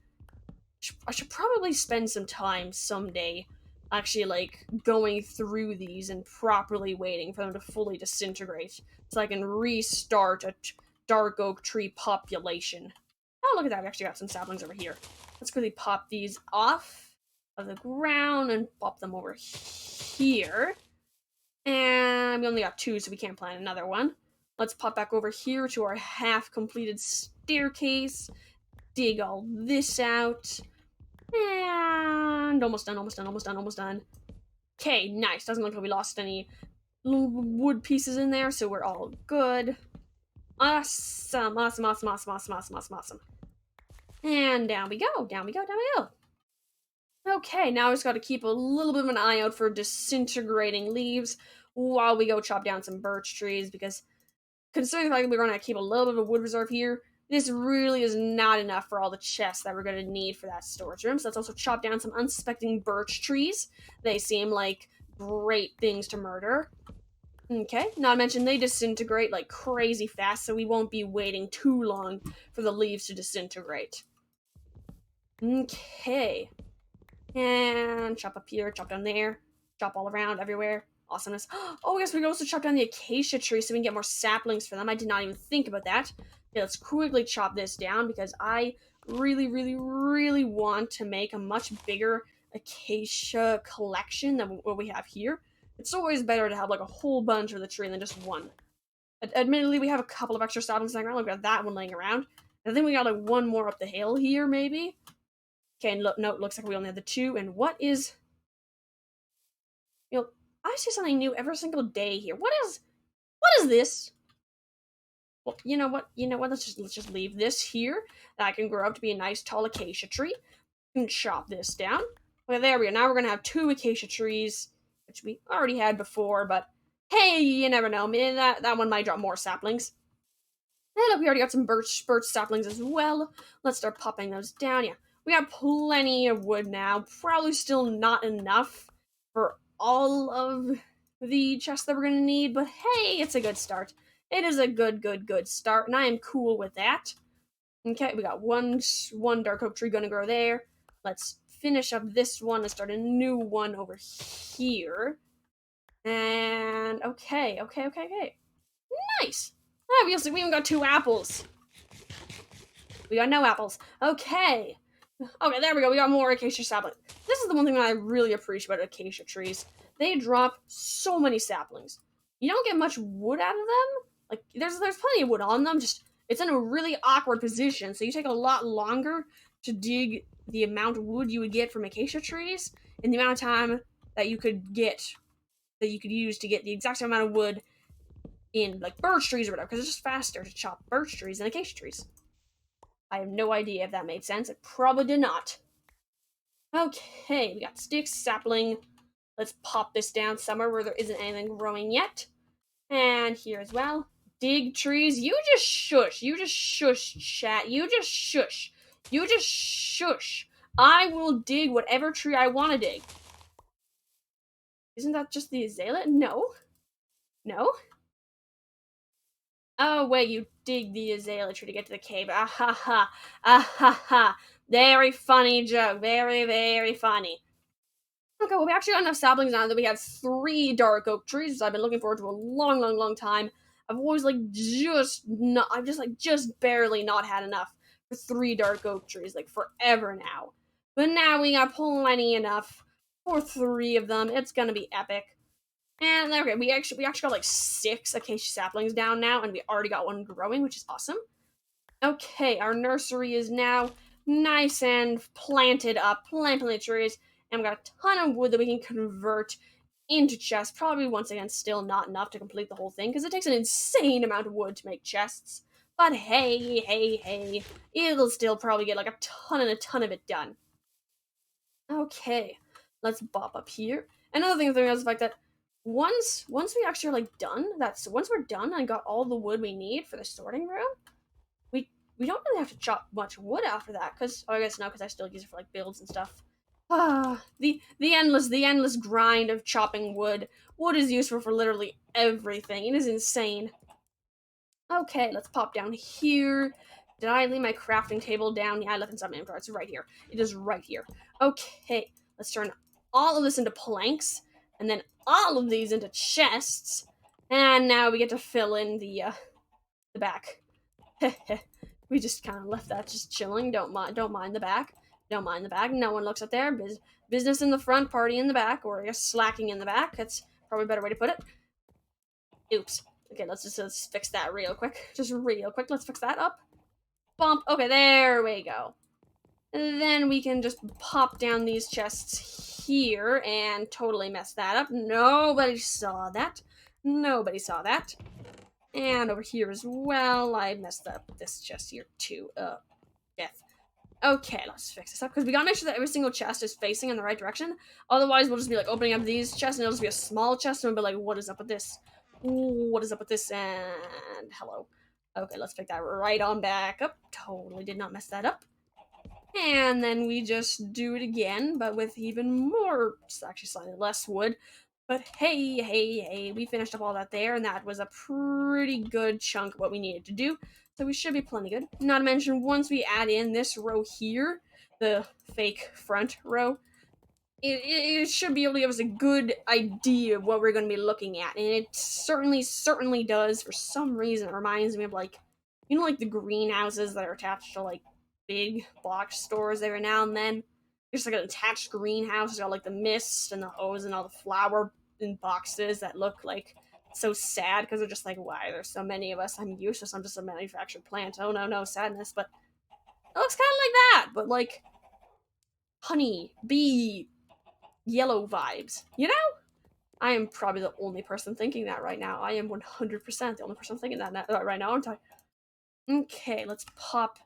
I should probably spend some time someday actually like going through these and properly waiting for them to fully disintegrate so I can restart a dark oak tree population. Oh, look at that. We actually got some saplings over here. Let's quickly pop these off of the ground and pop them over here. And we only got 2, so we can't plant another one. Let's pop back over here to our half-completed staircase. Dig all this out. And almost done. Okay, nice. Doesn't look like we lost any wood pieces in there, so we're all good. Awesome. And down we go. Okay, now I just gotta keep a little bit of an eye out for disintegrating leaves while we go chop down some birch trees, because considering the fact that we're gonna keep a little bit of a wood reserve here, this really is not enough for all the chests that we're going to need for that storage room. So let's also chop down some unsuspecting birch trees. They seem like great things to murder. Okay, not to mention they disintegrate like crazy fast, so we won't be waiting too long for the leaves to disintegrate. Okay. And chop up here, chop down there, chop all around, everywhere. Awesomeness. Oh, yes, we can also chop down the acacia tree so we can get more saplings for them. I did not even think about that. Okay, let's quickly chop this down because I really want to make a much bigger acacia collection than what we have here. It's always better to have like a whole bunch of the tree than just one. Admittedly, we have a couple of extra saplings laying around. Look at that one laying around. I think we got like one more up the hill here, maybe. Okay, no, it looks like we only have the 2. And what is... I see something new every single day here. What is this? Well, you know what? You know what? Let's just leave this here. That can grow up to be a nice tall acacia tree. We can chop this down. Okay, there we go. Now we're gonna have 2 acacia trees, which we already had before, but hey, you never know. Maybe that one might drop more saplings. And look, we already got some birch saplings as well. Let's start popping those down. Yeah, we got plenty of wood now. Probably still not enough for all of the chests that we're gonna need, but hey, it's a good start. It is a good start, and I am cool with that. Okay, we got one dark oak tree gonna grow there. Let's finish up this one and start a new one over here. And okay. Nice. Obviously, we even got 2 apples. We got no apples. Okay. Okay, there we go. We got more acacia saplings. This is the one thing that I really appreciate about acacia trees. They drop so many saplings. You don't get much wood out of them. Like there's plenty of wood on them. Just it's in a really awkward position, so you take a lot longer to dig the amount of wood you would get from acacia trees, and the amount of time that you could use to get the exact same amount of wood in like birch trees or whatever. Because it's just faster to chop birch trees than acacia trees. I have no idea if that made sense. It probably did not. Okay, we got sticks, sapling. Let's pop this down somewhere where there isn't anything growing yet. And here as well. Dig trees. You just shush. You just shush, chat. You just shush. You just shush. I will dig whatever tree I want to dig. Isn't that just the azalea? No. No. Oh, wait, you dig the azalea tree to get to the cave. Ah ha ha. Ah ha ha. Very funny joke. Very funny. Okay, well, we actually got enough saplings now that we have 3 dark oak trees, which I've been looking forward to a long time. I've always just barely not had enough for 3 dark oak trees, like forever now. But now we got plenty enough for 3 of them. It's gonna be epic. And okay, we actually got like 6 acacia saplings down now, and we already got one growing, which is awesome. Okay, our nursery is now nice and planted up, plenty of trees, and we got a ton of wood that we can convert into chests. Probably once again still not enough to complete the whole thing because it takes an insane amount of wood to make chests. But hey, it'll still probably get like a ton of it done. Okay, let's bop up here. Another thing is the fact that once we actually are like done, once we're done and got all the wood we need for the sorting room, we don't really have to chop much wood after that, because I guess no, because I still use it for like builds and stuff. The endless grind of chopping wood. Wood is useful for literally everything. It is insane. Okay, let's pop down here. Did I leave my crafting table down? Yeah, I left it inside my inventory. It's right here. It is right here. Okay, let's turn all of this into planks, and then all of these into chests, and now we get to fill in the back. We just kind of left that just chilling. Don't mind the back. Don't mind the back. No one looks up there. Business in the front, party in the back, or I guess slacking in the back. That's probably a better way to put it. Oops. Okay, let's fix that real quick. Just real quick. Let's fix that up. Bump. Okay, there we go. And then we can just pop down these chests here and totally mess that up. Nobody saw that. Nobody saw that. And over here as well, I messed up this chest here too. Death. Okay, let's fix this up, because we gotta make sure that every single chest is facing in the right direction. Otherwise, we'll just be like opening up these chests, and it'll just be a small chest, and we'll be like, what is up with this? Ooh, what is up with this? And hello. Okay, let's pick that right on back up. Totally did not mess that up. And then we just do it again, but with even more, actually slightly less wood. But hey, we finished up all that there, and that was a pretty good chunk of what we needed to do. So we should be plenty good. Not to mention, once we add in this row here, the fake front row, it should be able to give us a good idea of what we're going to be looking at. And it certainly does. For some reason, it reminds me of like, you know, like the greenhouses that are attached to like big box stores every now and then. There's like an attached greenhouse. It's got like the mist and the hose and all the flower in boxes that look like so sad because they're just like, why there's so many of us? I'm useless. I'm just a manufactured plant. Oh no, sadness. But it looks kind of like that, but like honey, bee, yellow vibes, you know? I am probably the only person thinking that right now. I am 100% the only person thinking that right now, aren't I? Okay, let's pop.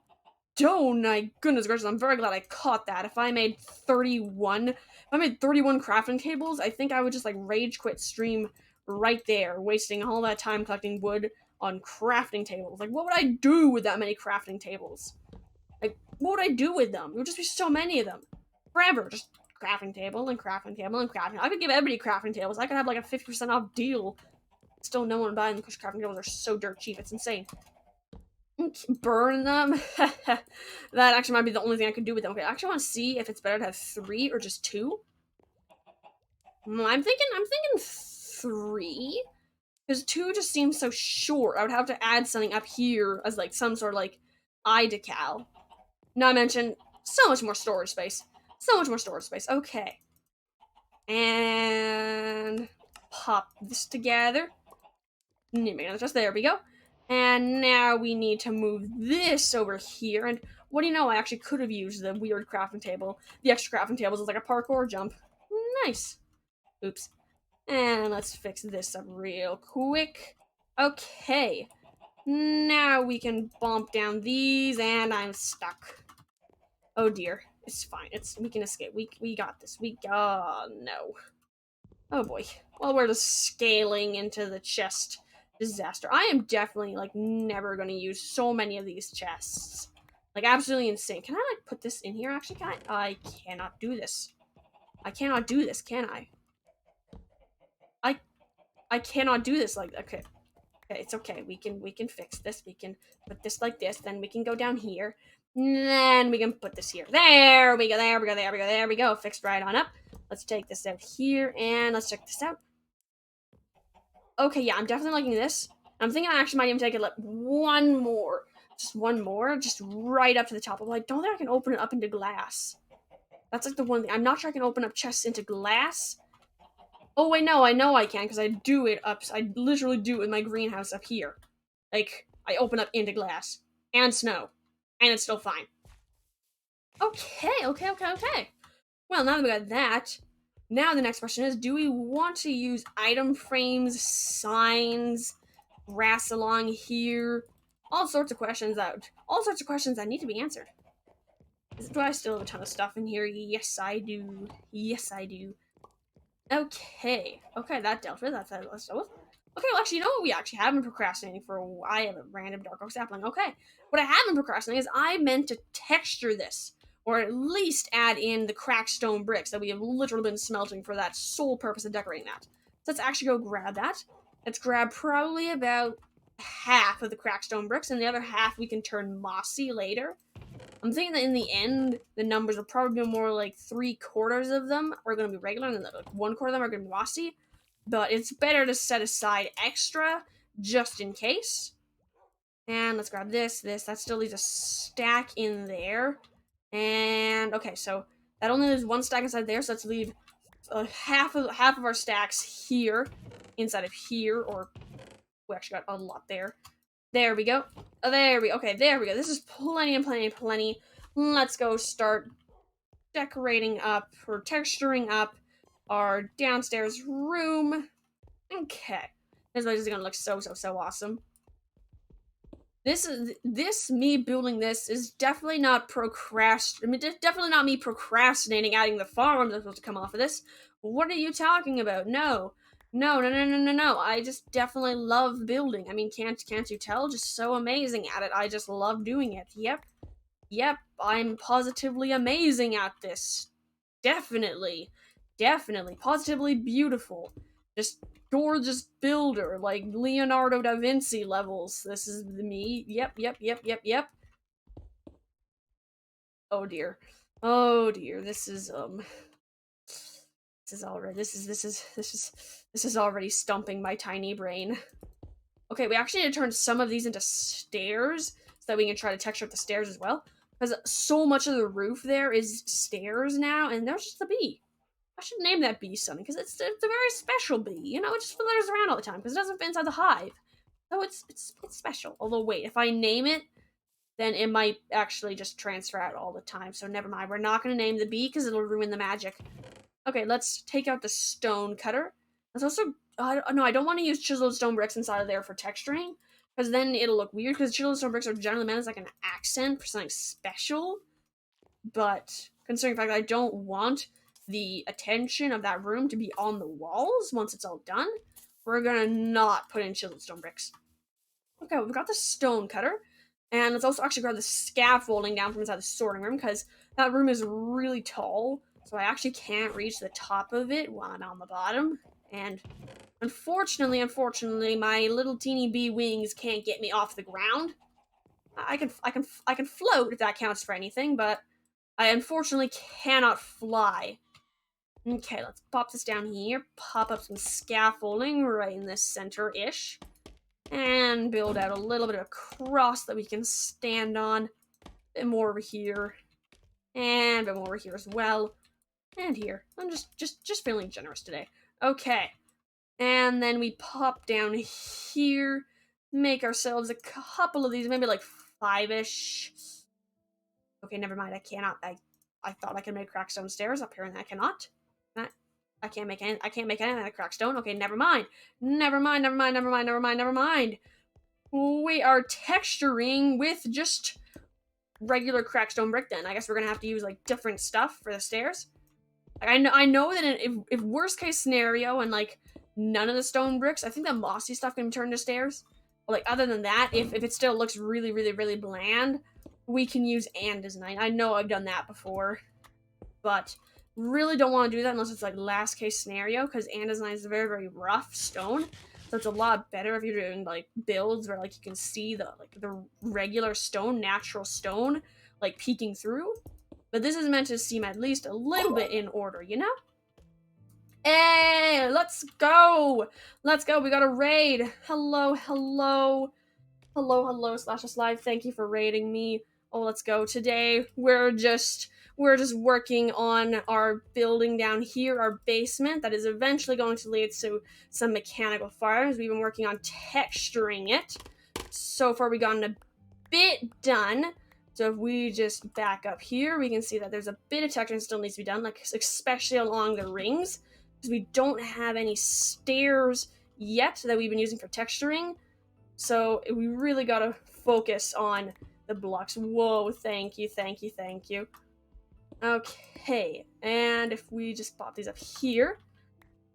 Oh my goodness gracious, I'm very glad I caught that. If I made 31 crafting tables, I think I would just like rage quit stream right there, wasting all that time collecting wood on crafting tables. Like, what would I do with that many crafting tables? Like, what would I do with them? There would just be so many of them. Forever. Just crafting table and crafting table and crafting. I could give everybody crafting tables. I could have like a 50% off deal. Still no one buying them because crafting tables are so dirt cheap. It's insane. Burn them? That actually might be the only thing I could do with them. Okay, I actually want to see if it's better to have 3 or just 2. I'm thinking 3. Because 2 just seems so short. I would have to add something up here as like some sort of like eye decal. Not to mention, so much more storage space. So much more storage space. Okay. And pop this together. Just there we go. And now we need to move this over here. And what do you know? I actually could have used the weird crafting table. The extra crafting tables is like a parkour jump. Nice. Oops. And let's fix this up real quick. Okay. Now we can bump down these, and I'm stuck. Oh dear. It's fine. We can escape. We got this. No. Oh boy. Well, we're just scaling into the chest disaster. I am definitely like never gonna use so many of these chests. Like absolutely insane. Can I like put this in here actually? Can I? I cannot do this. I cannot do this, can I? I cannot do this like okay. Okay, it's okay. We can fix this. We can put this like this. Then we can go down here. Then we can put this here. There we go. There we go. There we go. There we go. Fixed right on up. Let's take this out here and let's check this out. Okay, yeah, I'm definitely liking this. I'm thinking I actually might even take it like one more. Just one more. Just right up to the top. I don't think I can open it up into glass. That's like the one thing. I'm not sure I can open up chests into glass. Oh wait, no, I know I can because I do it up. I literally do it in my greenhouse up here. Like I open up into glass and snow, and it's still fine. Okay. Well, now that we got that, now the next question is: do we want to use item frames, signs, grass along here? All sorts of questions that need to be answered. Do I still have a ton of stuff in here? Yes, I do. Yes, I do. Okay, that dealt with. Let's deal with. Okay, well, actually, you know what we actually have been procrastinating for a while? I have a random dark oak sapling. Okay, what I have been procrastinating is I meant to texture this, or at least add in the cracked stone bricks that we have literally been smelting for that sole purpose of decorating that. So let's actually go grab that. Let's grab probably about half of the cracked stone bricks, and the other half we can turn mossy later. I'm thinking that in the end, the numbers will probably be more like 3/4 of them are going to be regular, and then like 1/4 of them are going to be mossy. But it's better to set aside extra just in case. And let's grab this. That still leaves a stack in there. And okay, so that only leaves 1 stack inside there. So let's leave half of our stacks here, inside of here, or we actually got a lot there. There we go. There we go. This is plenty and plenty and plenty. Let's go start decorating up or texturing up our downstairs room. Okay. This place is gonna look so awesome. Me building this is definitely not definitely not me procrastinating adding the farm that's supposed to come off of this. What are you talking about? No. I just definitely love building. I mean, can't you tell? Just so amazing at it. I just love doing it. Yep, I'm positively amazing at this. Definitely. Positively beautiful. Just gorgeous builder, like Leonardo da Vinci levels. This is me. Yep. Oh dear. This is already stumping my tiny brain. Okay, we actually need to turn some of these into stairs so that we can try to texture up the stairs as well. Because so much of the roof there is stairs now, and there's just a bee. I should name that bee something, because it's a very special bee. You know, it just flitters around all the time, because it doesn't fit inside the hive. So it's special. Although, wait, if I name it, then it might actually just transfer out all the time. So never mind. We're not going to name the bee, because it'll ruin the magic. Okay, let's take out the stone cutter. It's also, no, I don't want to use chiseled stone bricks inside of there for texturing, because then it'll look weird, because chiseled stone bricks are generally meant as like an accent for something special, but considering the fact that I don't want the attention of that room to be on the walls once it's all done, we're gonna not put in chiseled stone bricks. Okay, we've got the stone cutter, and let's also actually grab the scaffolding down from inside the sorting room, because that room is really tall, so I actually can't reach the top of it while I'm on the bottom, and unfortunately, my little teeny bee wings can't get me off the ground. I can float if that counts for anything, but I unfortunately cannot fly. Okay, let's pop this down here, pop up some scaffolding right in this center-ish, and build out a little bit of a cross that we can stand on. A bit more over here, and a bit more over here as well, and here. I'm just feeling generous today. Okay, and then we pop down here, make ourselves a couple of these, maybe like 5-ish. Okay, never mind. I cannot. I thought I could make crackstone stairs. Apparently, I cannot. I can't make any. I can't make anything out of crackstone. Okay, never mind. Never mind. Never mind. Never mind. Never mind. Never mind. We are texturing with just regular crackstone brick. Then I guess we're gonna have to use like different stuff for the stairs. Like, I know that if worst case scenario and like none of the stone bricks, I think that mossy stuff can turn to stairs. But like other than that, if it still looks really bland, we can use andesite. I know I've done that before, but really don't want to do that unless it's like last case scenario, because andesite is a very rough stone. So it's a lot better if you're doing like builds where like you can see the regular stone, natural stone, like peeking through. But this is meant to seem at least a little bit in order, you know? Hey, let's go! Let's go, we got a raid! Hello, /us live, thank you for raiding me. Oh, let's go. Today, we're just working on our building down here, our basement, that is eventually going to lead to some mechanical farms. We've been working on texturing it. So far, we've gotten a bit done. So if we just back up here, we can see that there's a bit of texturing still needs to be done, like especially along the rings, because we don't have any stairs yet that we've been using for texturing. So we really gotta focus on the blocks. Whoa, thank you. Okay, and if we just pop these up here.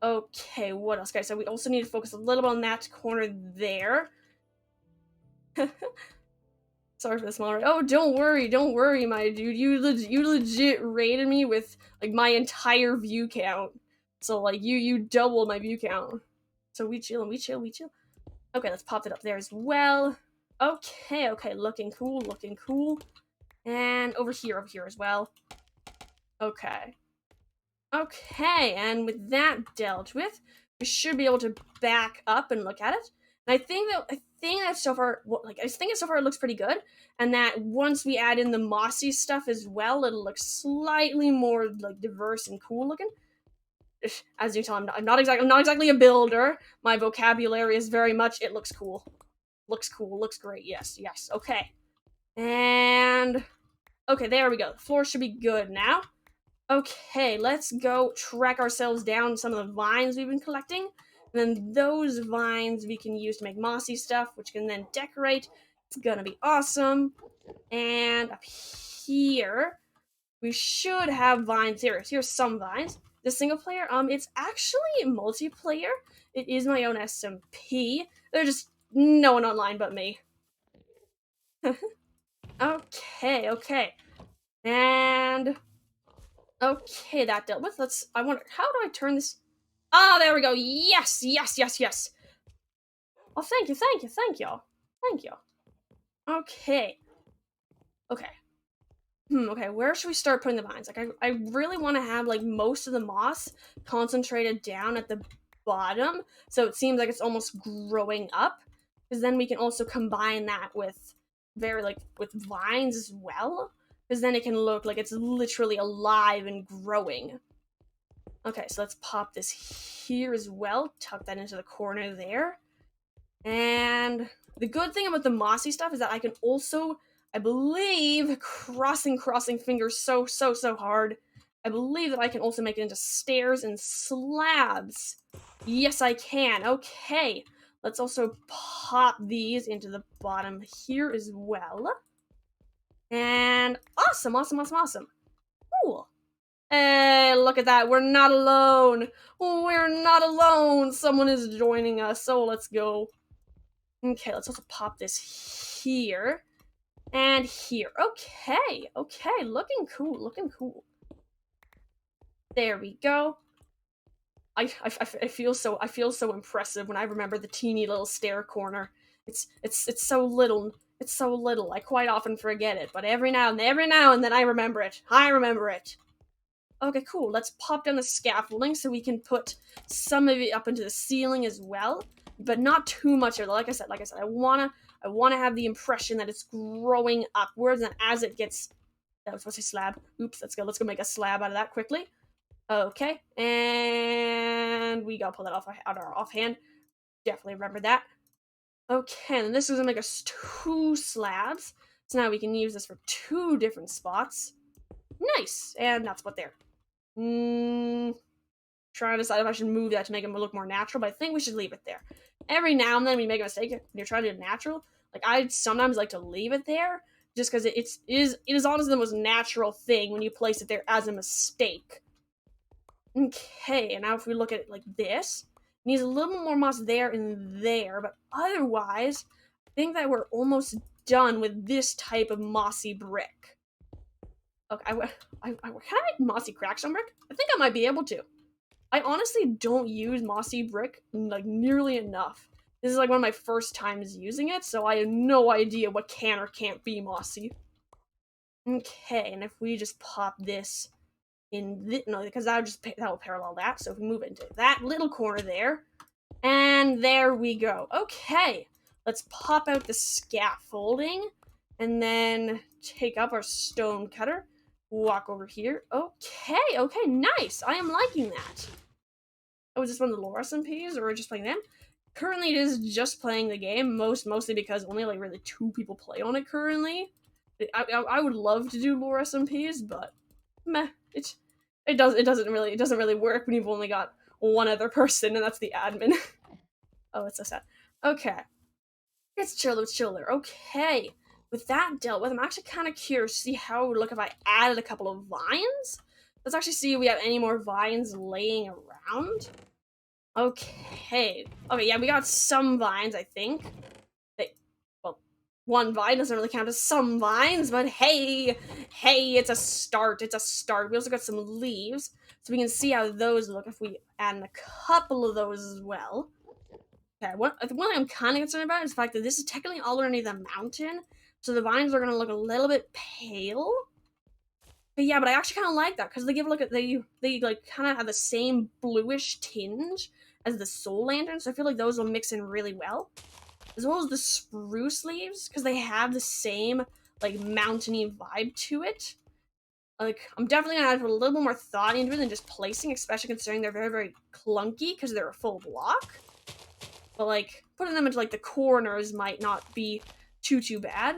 Okay, what else, guys? So we also need to focus a little bit on that corner there. Sorry for the small raid. Oh, don't worry, my dude. You legit raided me with like my entire view count. So like you doubled my view count. So we chill. Okay, let's pop it up there as well. Okay, looking cool. And over here as well. Okay, and with that dealt with, we should be able to back up and look at it. And I think that so far, it looks pretty good. And that once we add in the mossy stuff as well, it'll look slightly more like diverse and cool looking. As you tell, I'm not exactly a builder. My vocabulary is very much it looks cool. Looks great. Yes. Okay. And okay, there we go. The floor should be good now. Okay, let's go track ourselves down some of the vines we've been collecting. And then those vines we can use to make mossy stuff, which can then decorate. It's gonna be awesome. And up here, we should have vines. Here's some vines. The single player, it's actually multiplayer. It is my own SMP. There's just no one online but me. Okay. And okay, that dealt with. I wonder, how do I turn this? Ah, there we go. Yes. Oh, thank you. Thank you. Okay. Okay, where should we start putting the vines? Like, I really want to have, like, most of the moss concentrated down at the bottom, so it seems like it's almost growing up, because then we can also combine that with with vines as well, because then it can look like it's literally alive and growing. Okay, so let's pop this here as well, tuck that into the corner there, and the good thing about the mossy stuff is that I can also, I believe, crossing fingers so hard, I believe that I can also make it into stairs and slabs. Yes, I can. Okay. Let's also pop these into the bottom here as well. And awesome, awesome, awesome, awesome. Cool. Hey, look at that. We're not alone. We're not alone. Someone is joining us. So let's go. Okay, let's also pop this here. And here. Okay, okay. Looking cool, looking cool. There we go. I feel so impressive when I remember the teeny little stair corner. It's so little. It's so little. I quite often forget it, but every now and then I remember it. I remember it. Okay, cool. Let's pop down the scaffolding so we can put some of it up into the ceiling as well, but not too much of it. Like I said, I wanna have the impression that it's growing upwards, and as it gets, that was supposed to say slab. Oops, let's go make a slab out of that quickly. Okay, and we gotta pull that off out our offhand. Definitely remember that. Okay, and this is gonna make us 2 slabs. So now we can use this for 2 different spots. Nice, and that's what there. Trying to decide if I should move that to make it look more natural, but I think we should leave it there. Every now and then when you make a mistake, when you're trying to do it natural, like I sometimes like to leave it there, just because it is honestly the most natural thing when you place it there as a mistake. Okay, and now if we look at it like this, it needs a little more moss there and there, but otherwise, I think that we're almost done with this type of mossy brick. Okay, can I make mossy crackstone brick? I think I might be able to. I honestly don't use mossy brick like nearly enough. This is like one of my first times using it, so I have no idea what can or can't be mossy. Okay, and if we just pop this in no, because that will parallel that. So if we move it into that little corner there, and there we go. Okay, let's pop out the scaffolding, and then take up our stone cutter. Walk over here. Okay, okay, nice. I am liking that. Oh, is this one of the lore SMPs, or just playing them? Currently, it is just playing the game, mostly because only like really 2 people play on it currently. I would love to do lore SMPs, but meh, it doesn't really work when you've only got one other person, and that's the admin. Oh, it's so sad. Okay, it's chiller. Okay, with that dealt with, I'm actually kind of curious to see how it would look if I added a couple of vines. Let's actually see if we have any more vines laying around. Okay. Okay, yeah, we got some vines, I think. Well, one vine doesn't really count as some vines, but hey, it's a start. It's a start. We also got some leaves, so we can see how those look if we add in a couple of those as well. Okay, one thing I'm kind of concerned about is the fact that this is technically all underneath a mountain, so the vines are going to look a little bit pale. But yeah, but I actually kind of like that because they give they like kind of have the same bluish tinge as the soul lantern, so I feel like those will mix in really well, as well as the spruce leaves because they have the same like mountainy vibe to it. Like I'm definitely gonna have to put a little bit more thought into it than just placing, especially considering they're very clunky because they're a full block. But like putting them into like the corners might not be too bad.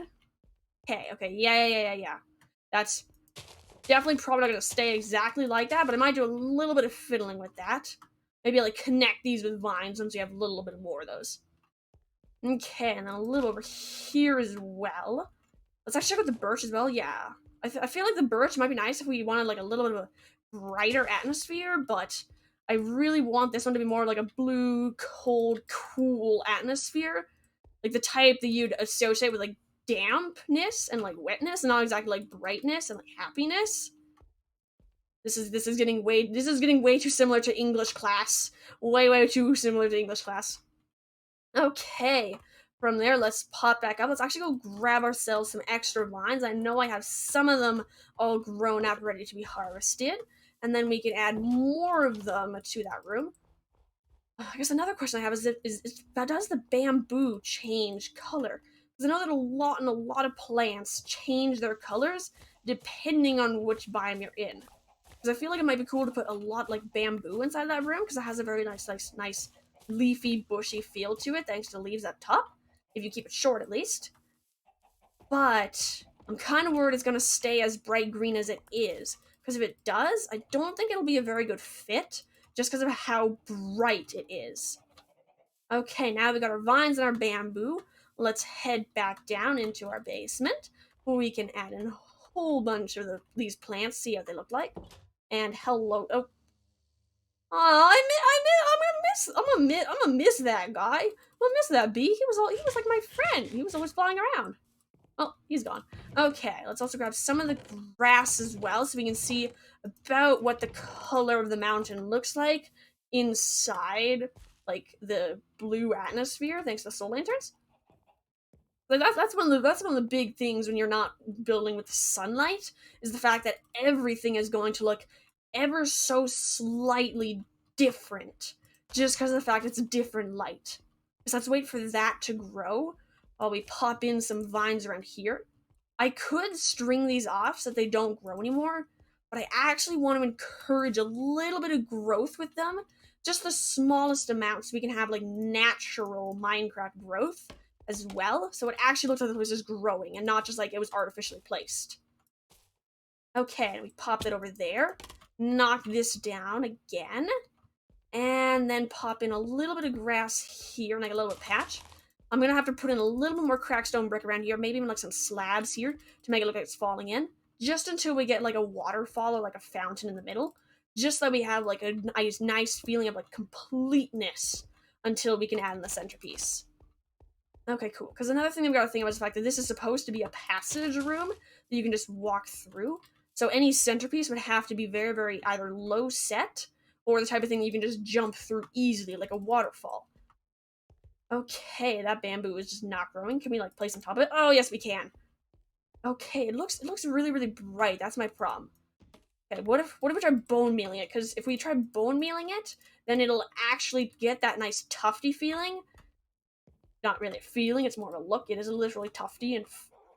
Okay, yeah. That's definitely probably not going to stay exactly like that, but I might do a little bit of fiddling with that. Maybe like connect these with vines once we have a little bit more of those. Okay, and then a little over here as well. Let's actually check out the birch as well. Yeah, I feel like the birch might be nice if we wanted like a little bit of a brighter atmosphere, but I really want this one to be more like a blue, cold, cool atmosphere. Like the type that you'd associate with like dampness and like wetness, and not exactly like brightness and like happiness. This is getting way too similar to English class. Way too similar to English class. Okay. From there, let's pop back up. Let's actually go grab ourselves some extra vines. I know I have some of them all grown up, ready to be harvested. And then we can add more of them to that room. I guess another question I have is does the bamboo change color? Because I know that a lot of plants change their colors depending on which biome you're in. Because I feel like it might be cool to put a lot like bamboo inside that room because it has a very nice leafy, bushy feel to it thanks to the leaves up top. If you keep it short, at least. But I'm kind of worried it's going to stay as bright green as it is. Because if it does, I don't think it'll be a very good fit. just because of how bright it is. Okay, now we got our vines and our bamboo. Let's head back down into our basement where we can add in a whole bunch of these plants, see how they look like. And hello, oh, I'm gonna miss that guy. I'm gonna miss that bee. He was like my friend. He was always flying around. Oh, he's gone. Okay, let's also grab some of the grass as well so we can see about what the color of the mountain looks like inside, like, the blue atmosphere, thanks to the soul lanterns. Like, that's one of the big things when you're not building with the sunlight, is the fact that everything is going to look ever so slightly different, just because of the fact it's a different light. So let's wait for that to grow while we pop in some vines around here. I could string these off so that they don't grow anymore, but I actually want to encourage a little bit of growth with them, just the smallest amount, so we can have like natural Minecraft growth as well, so it actually looks like the place is growing and not just like it was artificially placed. Okay, and we pop it over there, knock this down again, and then pop in a little bit of grass here, like a little bit of patch. I'm gonna have to put in a little bit more cracked stone brick around here, maybe even like some slabs here to make it look like it's falling in, just until we get like a waterfall or like a fountain in the middle, just so we have like a nice feeling of like completeness until we can add in the centerpiece. Okay, cool. Because another thing that we gotta think about is the fact that this is supposed to be a passage room that you can just walk through. So any centerpiece would have to be very, very either low set or the type of thing you can just jump through easily, like a waterfall. Okay, that bamboo is just not growing. Can we like place on top of it? Oh, yes, we can. Okay, it looks really, really bright. That's my problem. Okay, what if we try bone mealing it? Because if we try bone mealing it, then it'll actually get that nice tufty feeling. Not really a feeling, it's more of a look. It is literally tufty and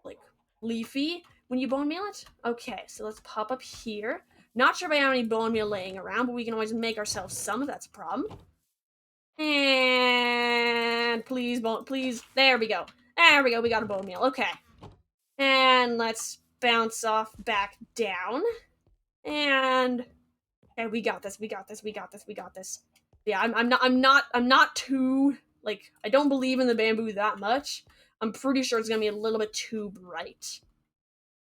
like leafy when you bone meal it. Okay, so let's pop up here. Not sure if I have any bone meal laying around, but we can always make ourselves some if that's a problem. And please, there we go. There we go, we got a bone meal, okay. And let's bounce off back down. And, okay, we got this. Yeah, I'm not too, like, I don't believe in the bamboo that much. I'm pretty sure it's gonna be a little bit too bright.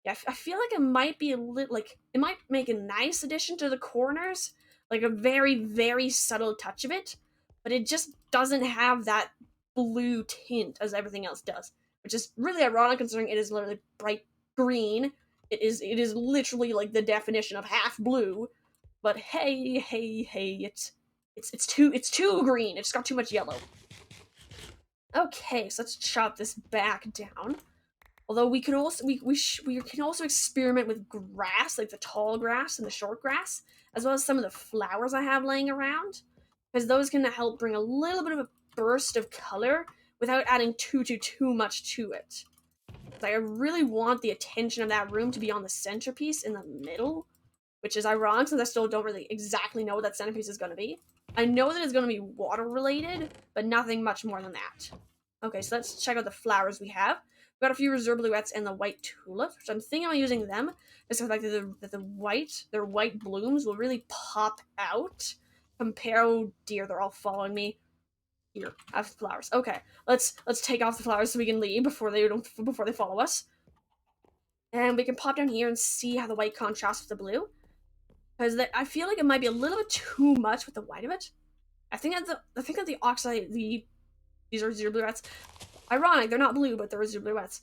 Yeah, I feel like it might be a little, like, it might make a nice addition to the corners, like a very, very subtle touch of it, but it just doesn't have that blue tint as everything else does, which is really ironic considering it is literally bright green. It is literally like the definition of half blue, but hey, it's too green. It's got too much yellow. Okay, so let's chop this back down. Although we can also we can also experiment with grass, like the tall grass and the short grass, as well as some of the flowers I have laying around, because those can help bring a little bit of a burst of color without adding too much to it. Like, I really want the attention of that room to be on the centerpiece in the middle, which is ironic since I still don't really exactly know what that centerpiece is going to be. I know that it's going to be water related, but nothing much more than that. Okay, so let's check out the flowers we have. We've got a few reserve bluettes and the white tulips, which I'm thinking about using them, just the fact that their white blooms will really pop out. Oh dear, they're all following me. Here, I have flowers. Okay, let's take off the flowers so we can leave before they follow us. And we can pop down here and see how the white contrasts with the blue. Because I feel like it might be a little bit too much with the white of it. I think that the oxide, these are zero bluettes. Ironic, they're not blue, but they're zero bluettes.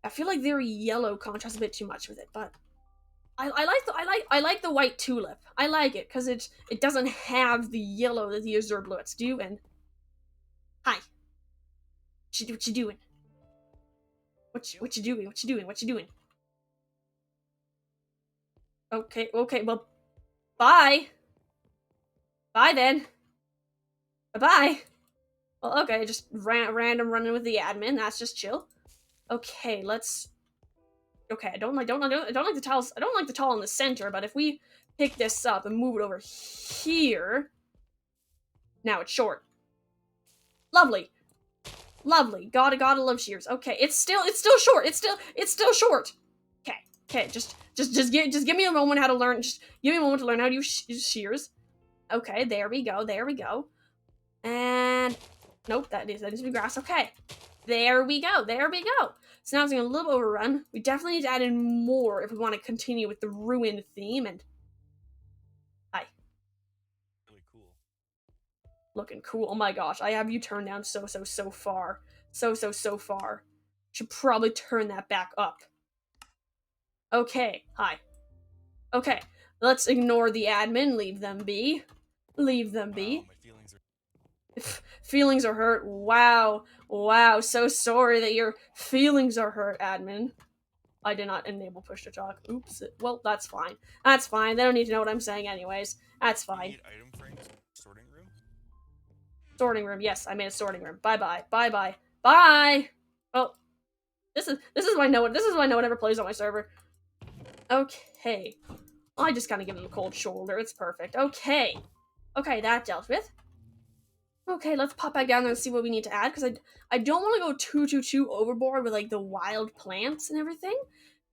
I feel like their yellow contrasts a bit too much with it, but I like the white tulip. I like it because it doesn't have the yellow that the azure bluettes do. And hi, what you doing? What you doing? Okay, well, bye. Bye then. Bye. Well, okay, just random running with the admin. That's just chill. Okay, let's. Okay, I don't like the tiles. I don't like the tile in the center. But if we pick this up and move it over here, now it's short. Lovely. Gotta love shears. Okay, it's still short. It's still short. Okay, just give me a moment how to learn. Just give me a moment to learn how to use shears. Okay, there we go, there we go. And nope, that needs to be grass. Okay, there we go, there we go. So now it's getting a little overrun. We definitely need to add in more if we want to continue with the ruined theme. And hi, Really cool. looking cool. Oh my gosh, I have you turned down so far, so far. Should probably turn that back up. Okay, hi. Okay, let's ignore the admin. Leave them be. Leave them be. Wow, my feelings are. Feelings are hurt. Wow. Wow. So sorry that your feelings are hurt, admin. I did not enable push to talk. Oops. Well, that's fine. That's fine. They don't need to know what I'm saying anyways. That's You fine. need item frames, sorting room. Sorting room. Yes, I made a sorting room. Bye-bye. Bye-bye. Bye! Well, this is why no one ever plays on my server. Okay. I just gotta give him a cold shoulder. It's perfect. Okay. Okay, that dealt with. Okay, let's pop back down there and see what we need to add, because I don't want to go too overboard with like the wild plants and everything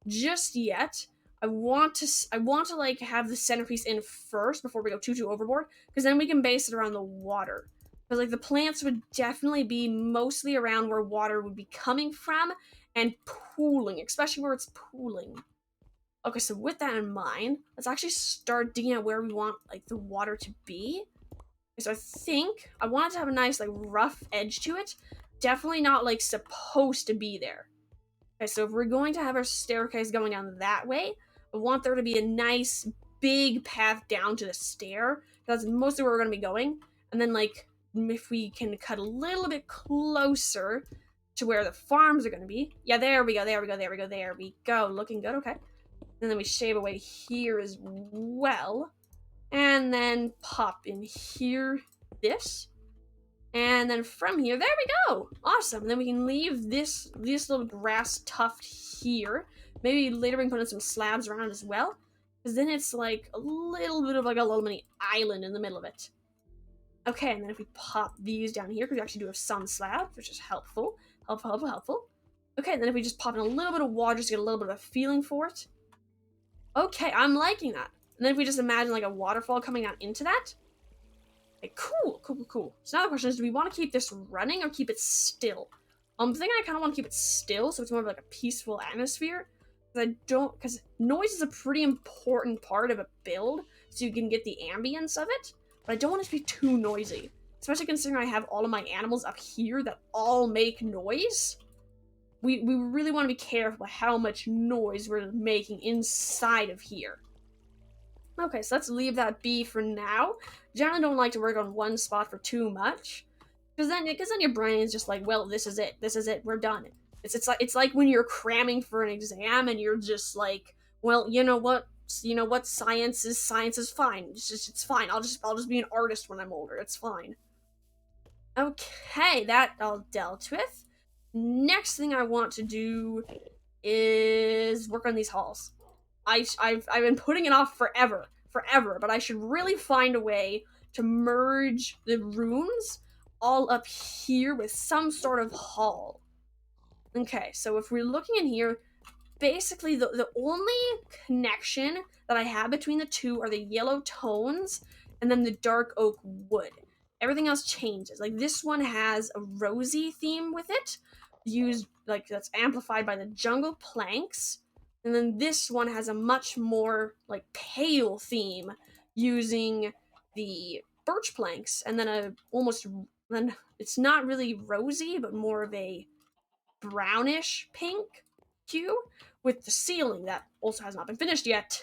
just yet. I want to like have the centerpiece in first before we go too overboard, because then we can base it around the water. Because like the plants would definitely be mostly around where water would be coming from and pooling, especially where it's pooling. Okay, so with that in mind, let's actually start digging out where we want like the water to be. So I think I want it to have a nice like rough edge to it. Definitely not like supposed to be there. Okay, so if we're going to have our staircase going down that way, I want there to be a nice big path down to the stair. That's mostly where we're going to be going. And then like if we can cut a little bit closer to where the farms are going to be. Yeah, there we go, there we go, there we go, there we go. Looking good, okay. And then we shave away here as well. And then pop in here this. And then from here, there we go. Awesome. And then we can leave this little grass tuft here. Maybe later we can put in some slabs around as well. Because then it's like a little bit of like a little mini island in the middle of it. Okay, and then if we pop these down here, because we actually do have sun slabs, which is helpful. Helpful. Okay, and then if we just pop in a little bit of water just to get a little bit of a feeling for it. Okay, I'm liking that. And then if we just imagine like a waterfall coming out into that. Okay, cool. So now the question is, do we want to keep this running or keep it still? I'm thinking I kind of want to keep it still, so it's more of like a peaceful atmosphere. Because noise is a pretty important part of a build, so you can get the ambience of it. But I don't want it to be too noisy, especially considering I have all of my animals up here that all make noise. We really want to be careful how much noise we're making inside of here. Okay, so let's leave that be for now. Generally don't like to work on one spot for too much. Because then your brain is just like, well, this is it, we're done. It's like when you're cramming for an exam and you're just like, well, you know what, science is fine. It's fine. I'll just be an artist when I'm older. It's fine. Okay, that all dealt with. Next thing I want to do is work on these halls. I've been putting it off forever, but I should really find a way to merge the rooms all up here with some sort of hall. Okay, so if we're looking in here, basically the only connection that I have between the two are the yellow tones and then the dark oak wood. Everything else changes. Like this one has a rosy theme with it, used like that's amplified by the jungle planks. And then this one has a much more like pale theme using the birch planks, and then then it's not really rosy but more of a brownish pink hue with the ceiling that also has not been finished yet.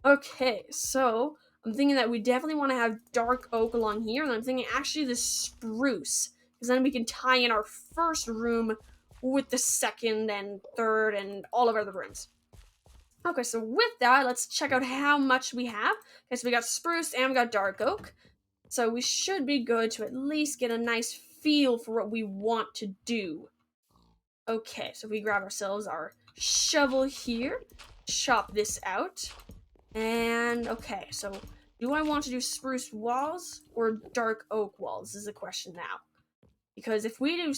Okay, so I'm thinking that we definitely want to have dark oak along here, and I'm thinking actually the spruce, because then we can tie in our first room with the second and third and all of our other rooms. Okay, so with that, let's check out how much we have. Okay, so we got spruce and we got dark oak. So we should be good to at least get a nice feel for what we want to do. Okay, so we grab ourselves our shovel here, chop this out, and okay, so do I want to do spruce walls or dark oak walls is the question now. Because if we do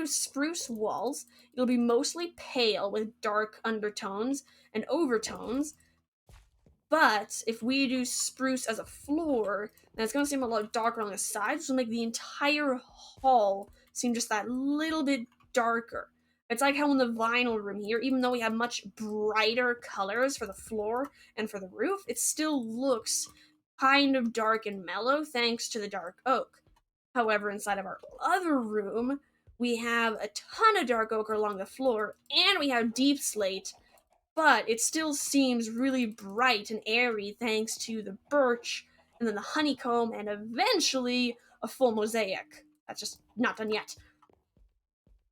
spruce walls, it'll be mostly pale with dark undertones and overtones. But if we do spruce as a floor, then it's going to seem a lot darker on the sides, which will make the entire hall seem just that little bit darker. It's like how in the vinyl room here, even though we have much brighter colors for the floor and for the roof, it still looks kind of dark and mellow thanks to the dark oak. However, inside of our other room, we have a ton of dark oak along the floor, and we have deep slate, but it still seems really bright and airy thanks to the birch, and then the honeycomb, and eventually a full mosaic. That's just not done yet.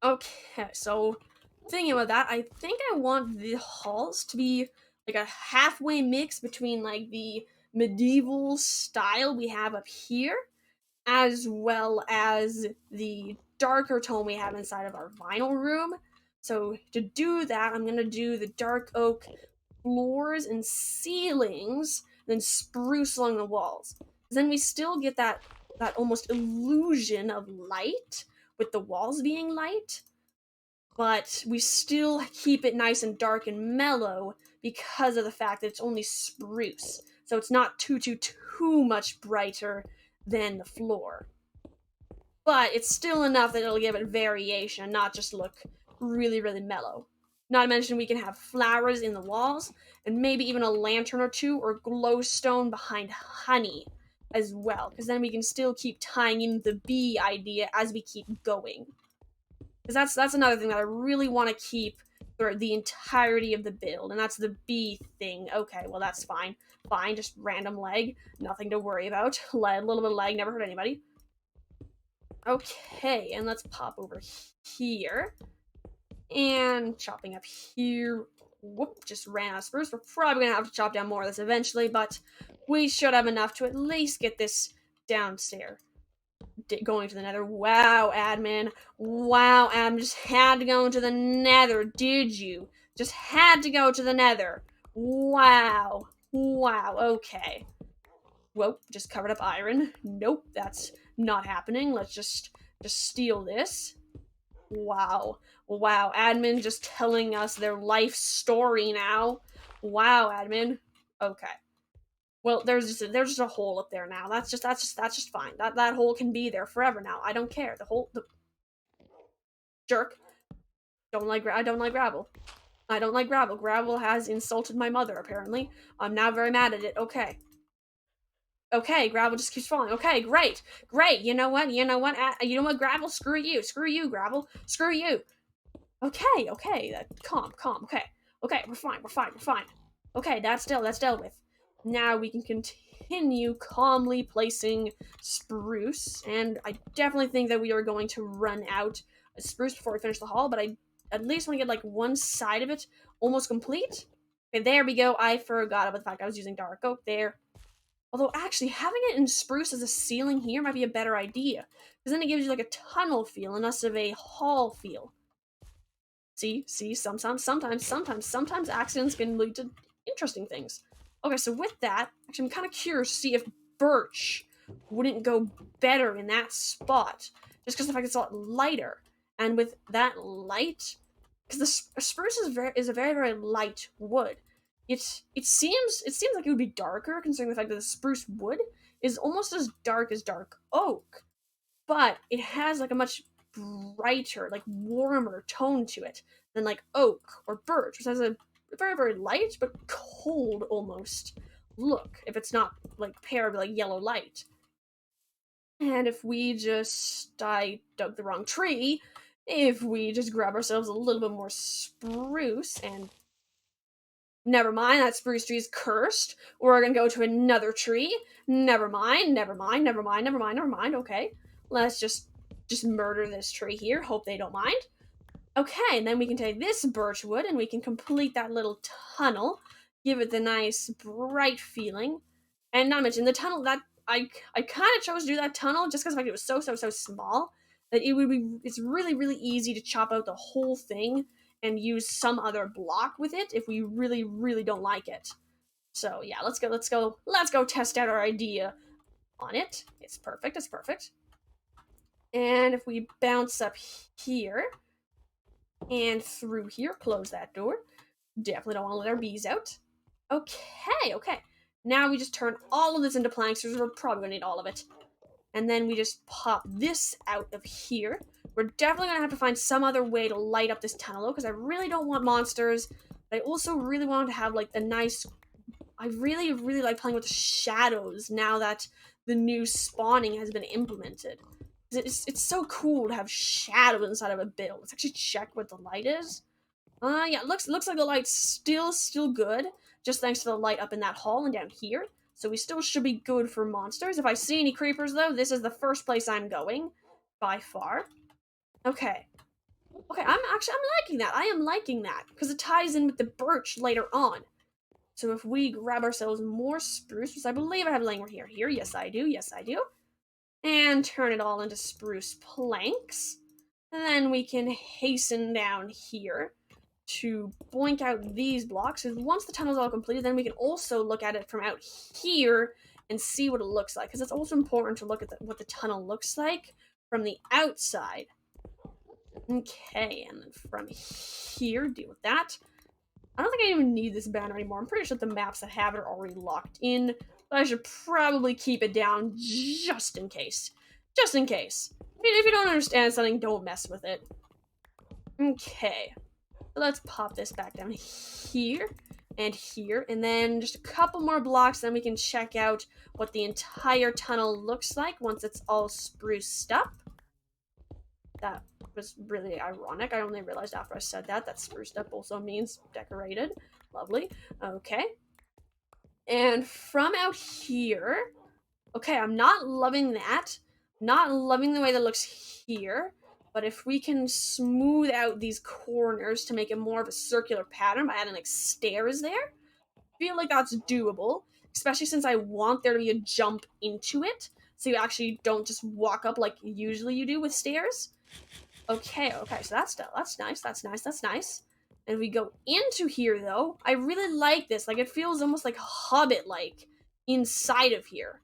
Okay, so thinking about that, I think I want the halls to be like a halfway mix between like the medieval style we have up here, as well as the darker tone we have inside of our vinyl room. So to do that, I'm gonna do the dark oak floors and ceilings, then spruce along the walls. Then we still get that almost illusion of light with the walls being light, but we still keep it nice and dark and mellow because of the fact that it's only spruce. So it's not too much brighter than the floor. But it's still enough that it'll give it variation, not just look really mellow. Not to mention we can have flowers in the walls, and maybe even a lantern or two or glowstone behind honey as well, because then we can still keep tying in the bee idea as we keep going. Because that's another thing that I really want to keep throughout the entirety of the build, and that's the bee thing. Okay, well that's fine. Fine, just random leg, nothing to worry about. A little bit of leg, never hurt anybody. Okay, and let's pop over here. And chopping up here. Whoop, just ran out of spruce. We're probably gonna have to chop down more of this eventually, but we should have enough to at least get this downstairs. Going to the nether. Wow, admin. Wow, admin. Just had to go into the nether, did you? Just had to go to the nether. Wow. Wow, okay. Whoa, just covered up iron. Nope, that's not happening. Let's just steal this. Wow. Wow, admin just telling us their life story now. Wow, admin. Okay. Well, there's just a hole up there now. That's just fine. That hole can be there forever now. I don't care. The jerk. I don't like gravel. I don't like gravel. Gravel has insulted my mother apparently. I'm now very mad at it. Okay. Okay, gravel just keeps falling. Okay, great. Great. You know what? You know what? Gravel? Screw you. Screw you, gravel. Screw you. Okay. Calm. Okay. Okay, we're fine. Okay, that's dealt with. Now we can continue calmly placing spruce, and I definitely think that we are going to run out of spruce before we finish the hall, but I at least want to get like one side of it almost complete. Okay, there we go. I forgot about the fact I was using dark oak there. Although, actually, having it in spruce as a ceiling here might be a better idea, because then it gives you like a tunnel feel and less of a hall feel. See, sometimes accidents can lead to interesting things. Okay, so with that, actually, I'm kind of curious to see if birch wouldn't go better in that spot, just because the fact it's a lot lighter, and with that light, because the spruce is a very light wood. It seems like it would be darker considering the fact that the spruce wood is almost as dark as dark oak, but it has like a much brighter, like warmer tone to it than like oak or birch, which has a very light but cold almost look if it's not like paired with like yellow light. And if we just, I dug the wrong tree, if we just grab ourselves a little bit more spruce and never mind, that spruce tree is cursed. We're gonna go to another tree. Never mind. Okay, let's just murder this tree here. Hope they don't mind. Okay, and then we can take this birch wood and we can complete that little tunnel. Give it the nice bright feeling. And not to mention the tunnel that I kind of chose to do that tunnel just because it was so small that it's really easy to chop out the whole thing and use some other block with it if we really don't like it. So yeah, let's go test out our idea on it. It's perfect. And if we bounce up here and through here, close that door. Definitely don't want to let our bees out. Okay. Now we just turn all of this into planks, because we're probably gonna need all of it. And then we just pop this out of here. We're definitely gonna have to find some other way to light up this tunnel, because I really don't want monsters. But I also really want to have like the nice. I really like playing with the shadows now that the new spawning has been implemented. It's so cool to have shadows inside of a build. Let's actually check what the light is. Yeah, looks like the light's still good, just thanks to the light up in that hall and down here. So we still should be good for monsters. If I see any creepers, though, this is the first place I'm going, by far. Okay. I'm liking that. I am liking that, because it ties in with the birch later on. So if we grab ourselves more spruce, which I believe I have laying right here. Yes, I do. And turn it all into spruce planks. And then we can hasten down here to boink out these blocks. And once the tunnel's all completed, then we can also look at it from out here and see what it looks like. Because it's also important to look at what the tunnel looks like from the outside. Okay, and then from here, deal with that. I don't think I even need this banner anymore. I'm pretty sure the maps that have it are already locked in. But I should probably keep it down just in case. Just in case. If you don't understand something, don't mess with it. Okay. So let's pop this back down here and here. And then just a couple more blocks, then we can check out what the entire tunnel looks like once it's all spruced up. That was really ironic. I only realized after I said that spruced up also means decorated. Lovely. Okay. And from out here, okay, I'm not loving that. Not loving the way that looks here. But if we can smooth out these corners to make it more of a circular pattern by adding like stairs there, I feel like that's doable. Especially since I want there to be a jump into it, so you actually don't just walk up like usually you do with stairs. Okay, so that's nice. And we go into here though. I really like this. Like it feels almost like Hobbit-like inside of here.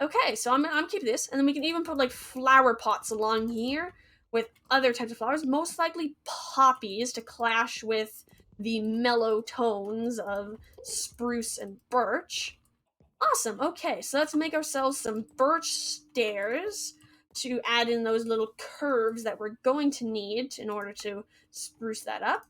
Okay, so I'm keeping this, and then we can even put like flower pots along here with other types of flowers, most likely poppies to clash with the mellow tones of spruce and birch. Awesome. Okay, so let's make ourselves some birch stairs to add in those little curves that we're going to need in order to spruce that up.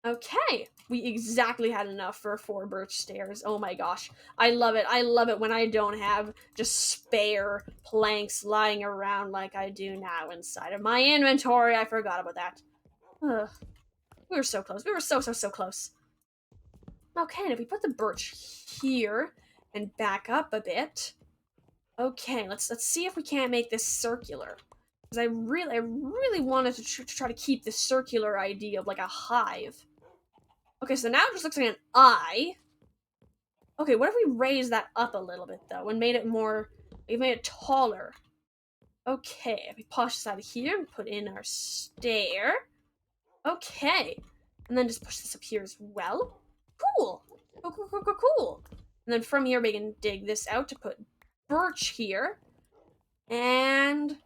Okay, we exactly had enough for 4 birch stairs. Oh my gosh. I love it. I love it when I don't have just spare planks lying around like I do now inside of my inventory. I forgot about that. Ugh. We were so close. We were so close. Okay, and if we put the birch here and back up a bit. Okay, let's see if we can't make this circular. Because I really wanted to try to keep the circular idea of like a hive. Okay, so now it just looks like an eye. Okay, what if we raised that up a little bit though and made it more, like made it taller? Okay, if we push this out of here and put in our stair. Okay, and then just push this up here as well. Cool. Cool. And then from here we can dig this out to put birch here. And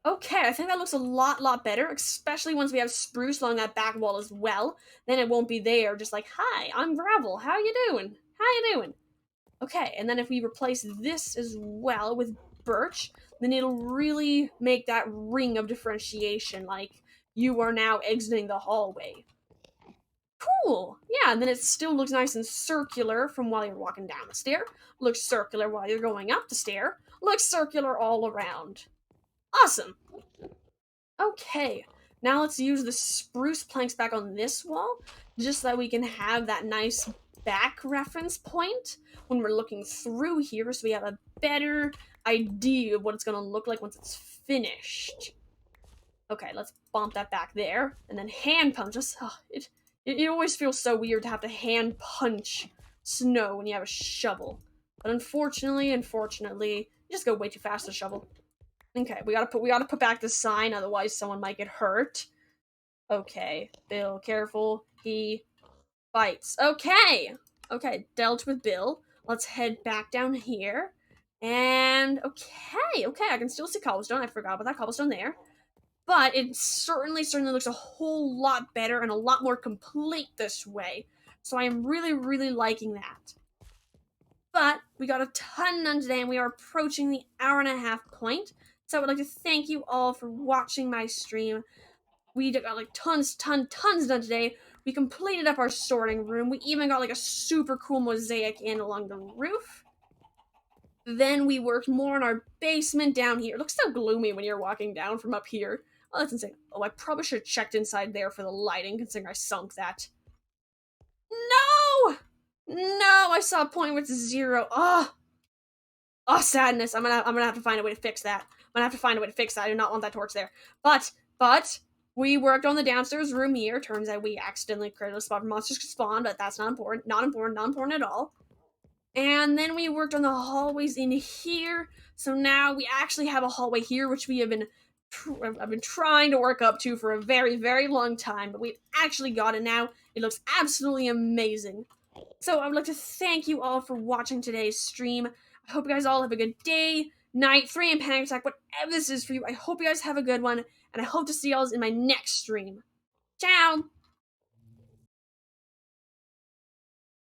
okay, I think that looks a lot better, especially once we have spruce along that back wall as well. Then it won't be there just like, hi, I'm gravel. How you doing? Okay, and then if we replace this as well with birch, then it'll really make that ring of differentiation, like you are now exiting the hallway. Cool. Yeah, and then it still looks nice and circular from while you're walking down the stair. Looks circular while you're going up the stair. Looks circular all around. Awesome. Okay, now let's use the spruce planks back on this wall, just so that we can have that nice back reference point when we're looking through here, so we have a better idea of what it's going to look like once it's finished. Okay, let's bump that back there, and then hand punch us. Oh, it always feels so weird to have to hand punch snow when you have a shovel. But unfortunately, you just go way too fast to shovel. Okay, we gotta put back the sign, otherwise someone might get hurt. Okay, Bill, careful. He bites. Okay, dealt with Bill. Let's head back down here. And okay, I can still see cobblestone. I forgot about that cobblestone there. But it certainly looks a whole lot better and a lot more complete this way. So I am really, really liking that. But we got a ton done today, and we are approaching the hour-and-a-half point. So I would like to thank you all for watching my stream. We got like tons done today. We completed up our sorting room. We even got like a super cool mosaic in along the roof. Then we worked more on our basement down here. It looks so gloomy when you're walking down from up here. Oh, that's insane. Oh, I probably should have checked inside there for the lighting, considering I sunk that. No! No, I saw a point where it's 0. Oh, sadness. I'm gonna have to find a way to fix that. I do not want that torch there. But we worked on the downstairs room here. Turns out we accidentally created a spot where monsters could spawn, but that's not important. Not important at all. And then we worked on the hallways in here. So now we actually have a hallway here, which I've been trying to work up to for a very, very long time, but we've actually got it now. It looks absolutely amazing. So I would like to thank you all for watching today's stream. I hope you guys all have a good day, night, 3 a.m. panic attack, whatever this is for you. I hope you guys have a good one, and I hope to see y'all in my next stream. Ciao!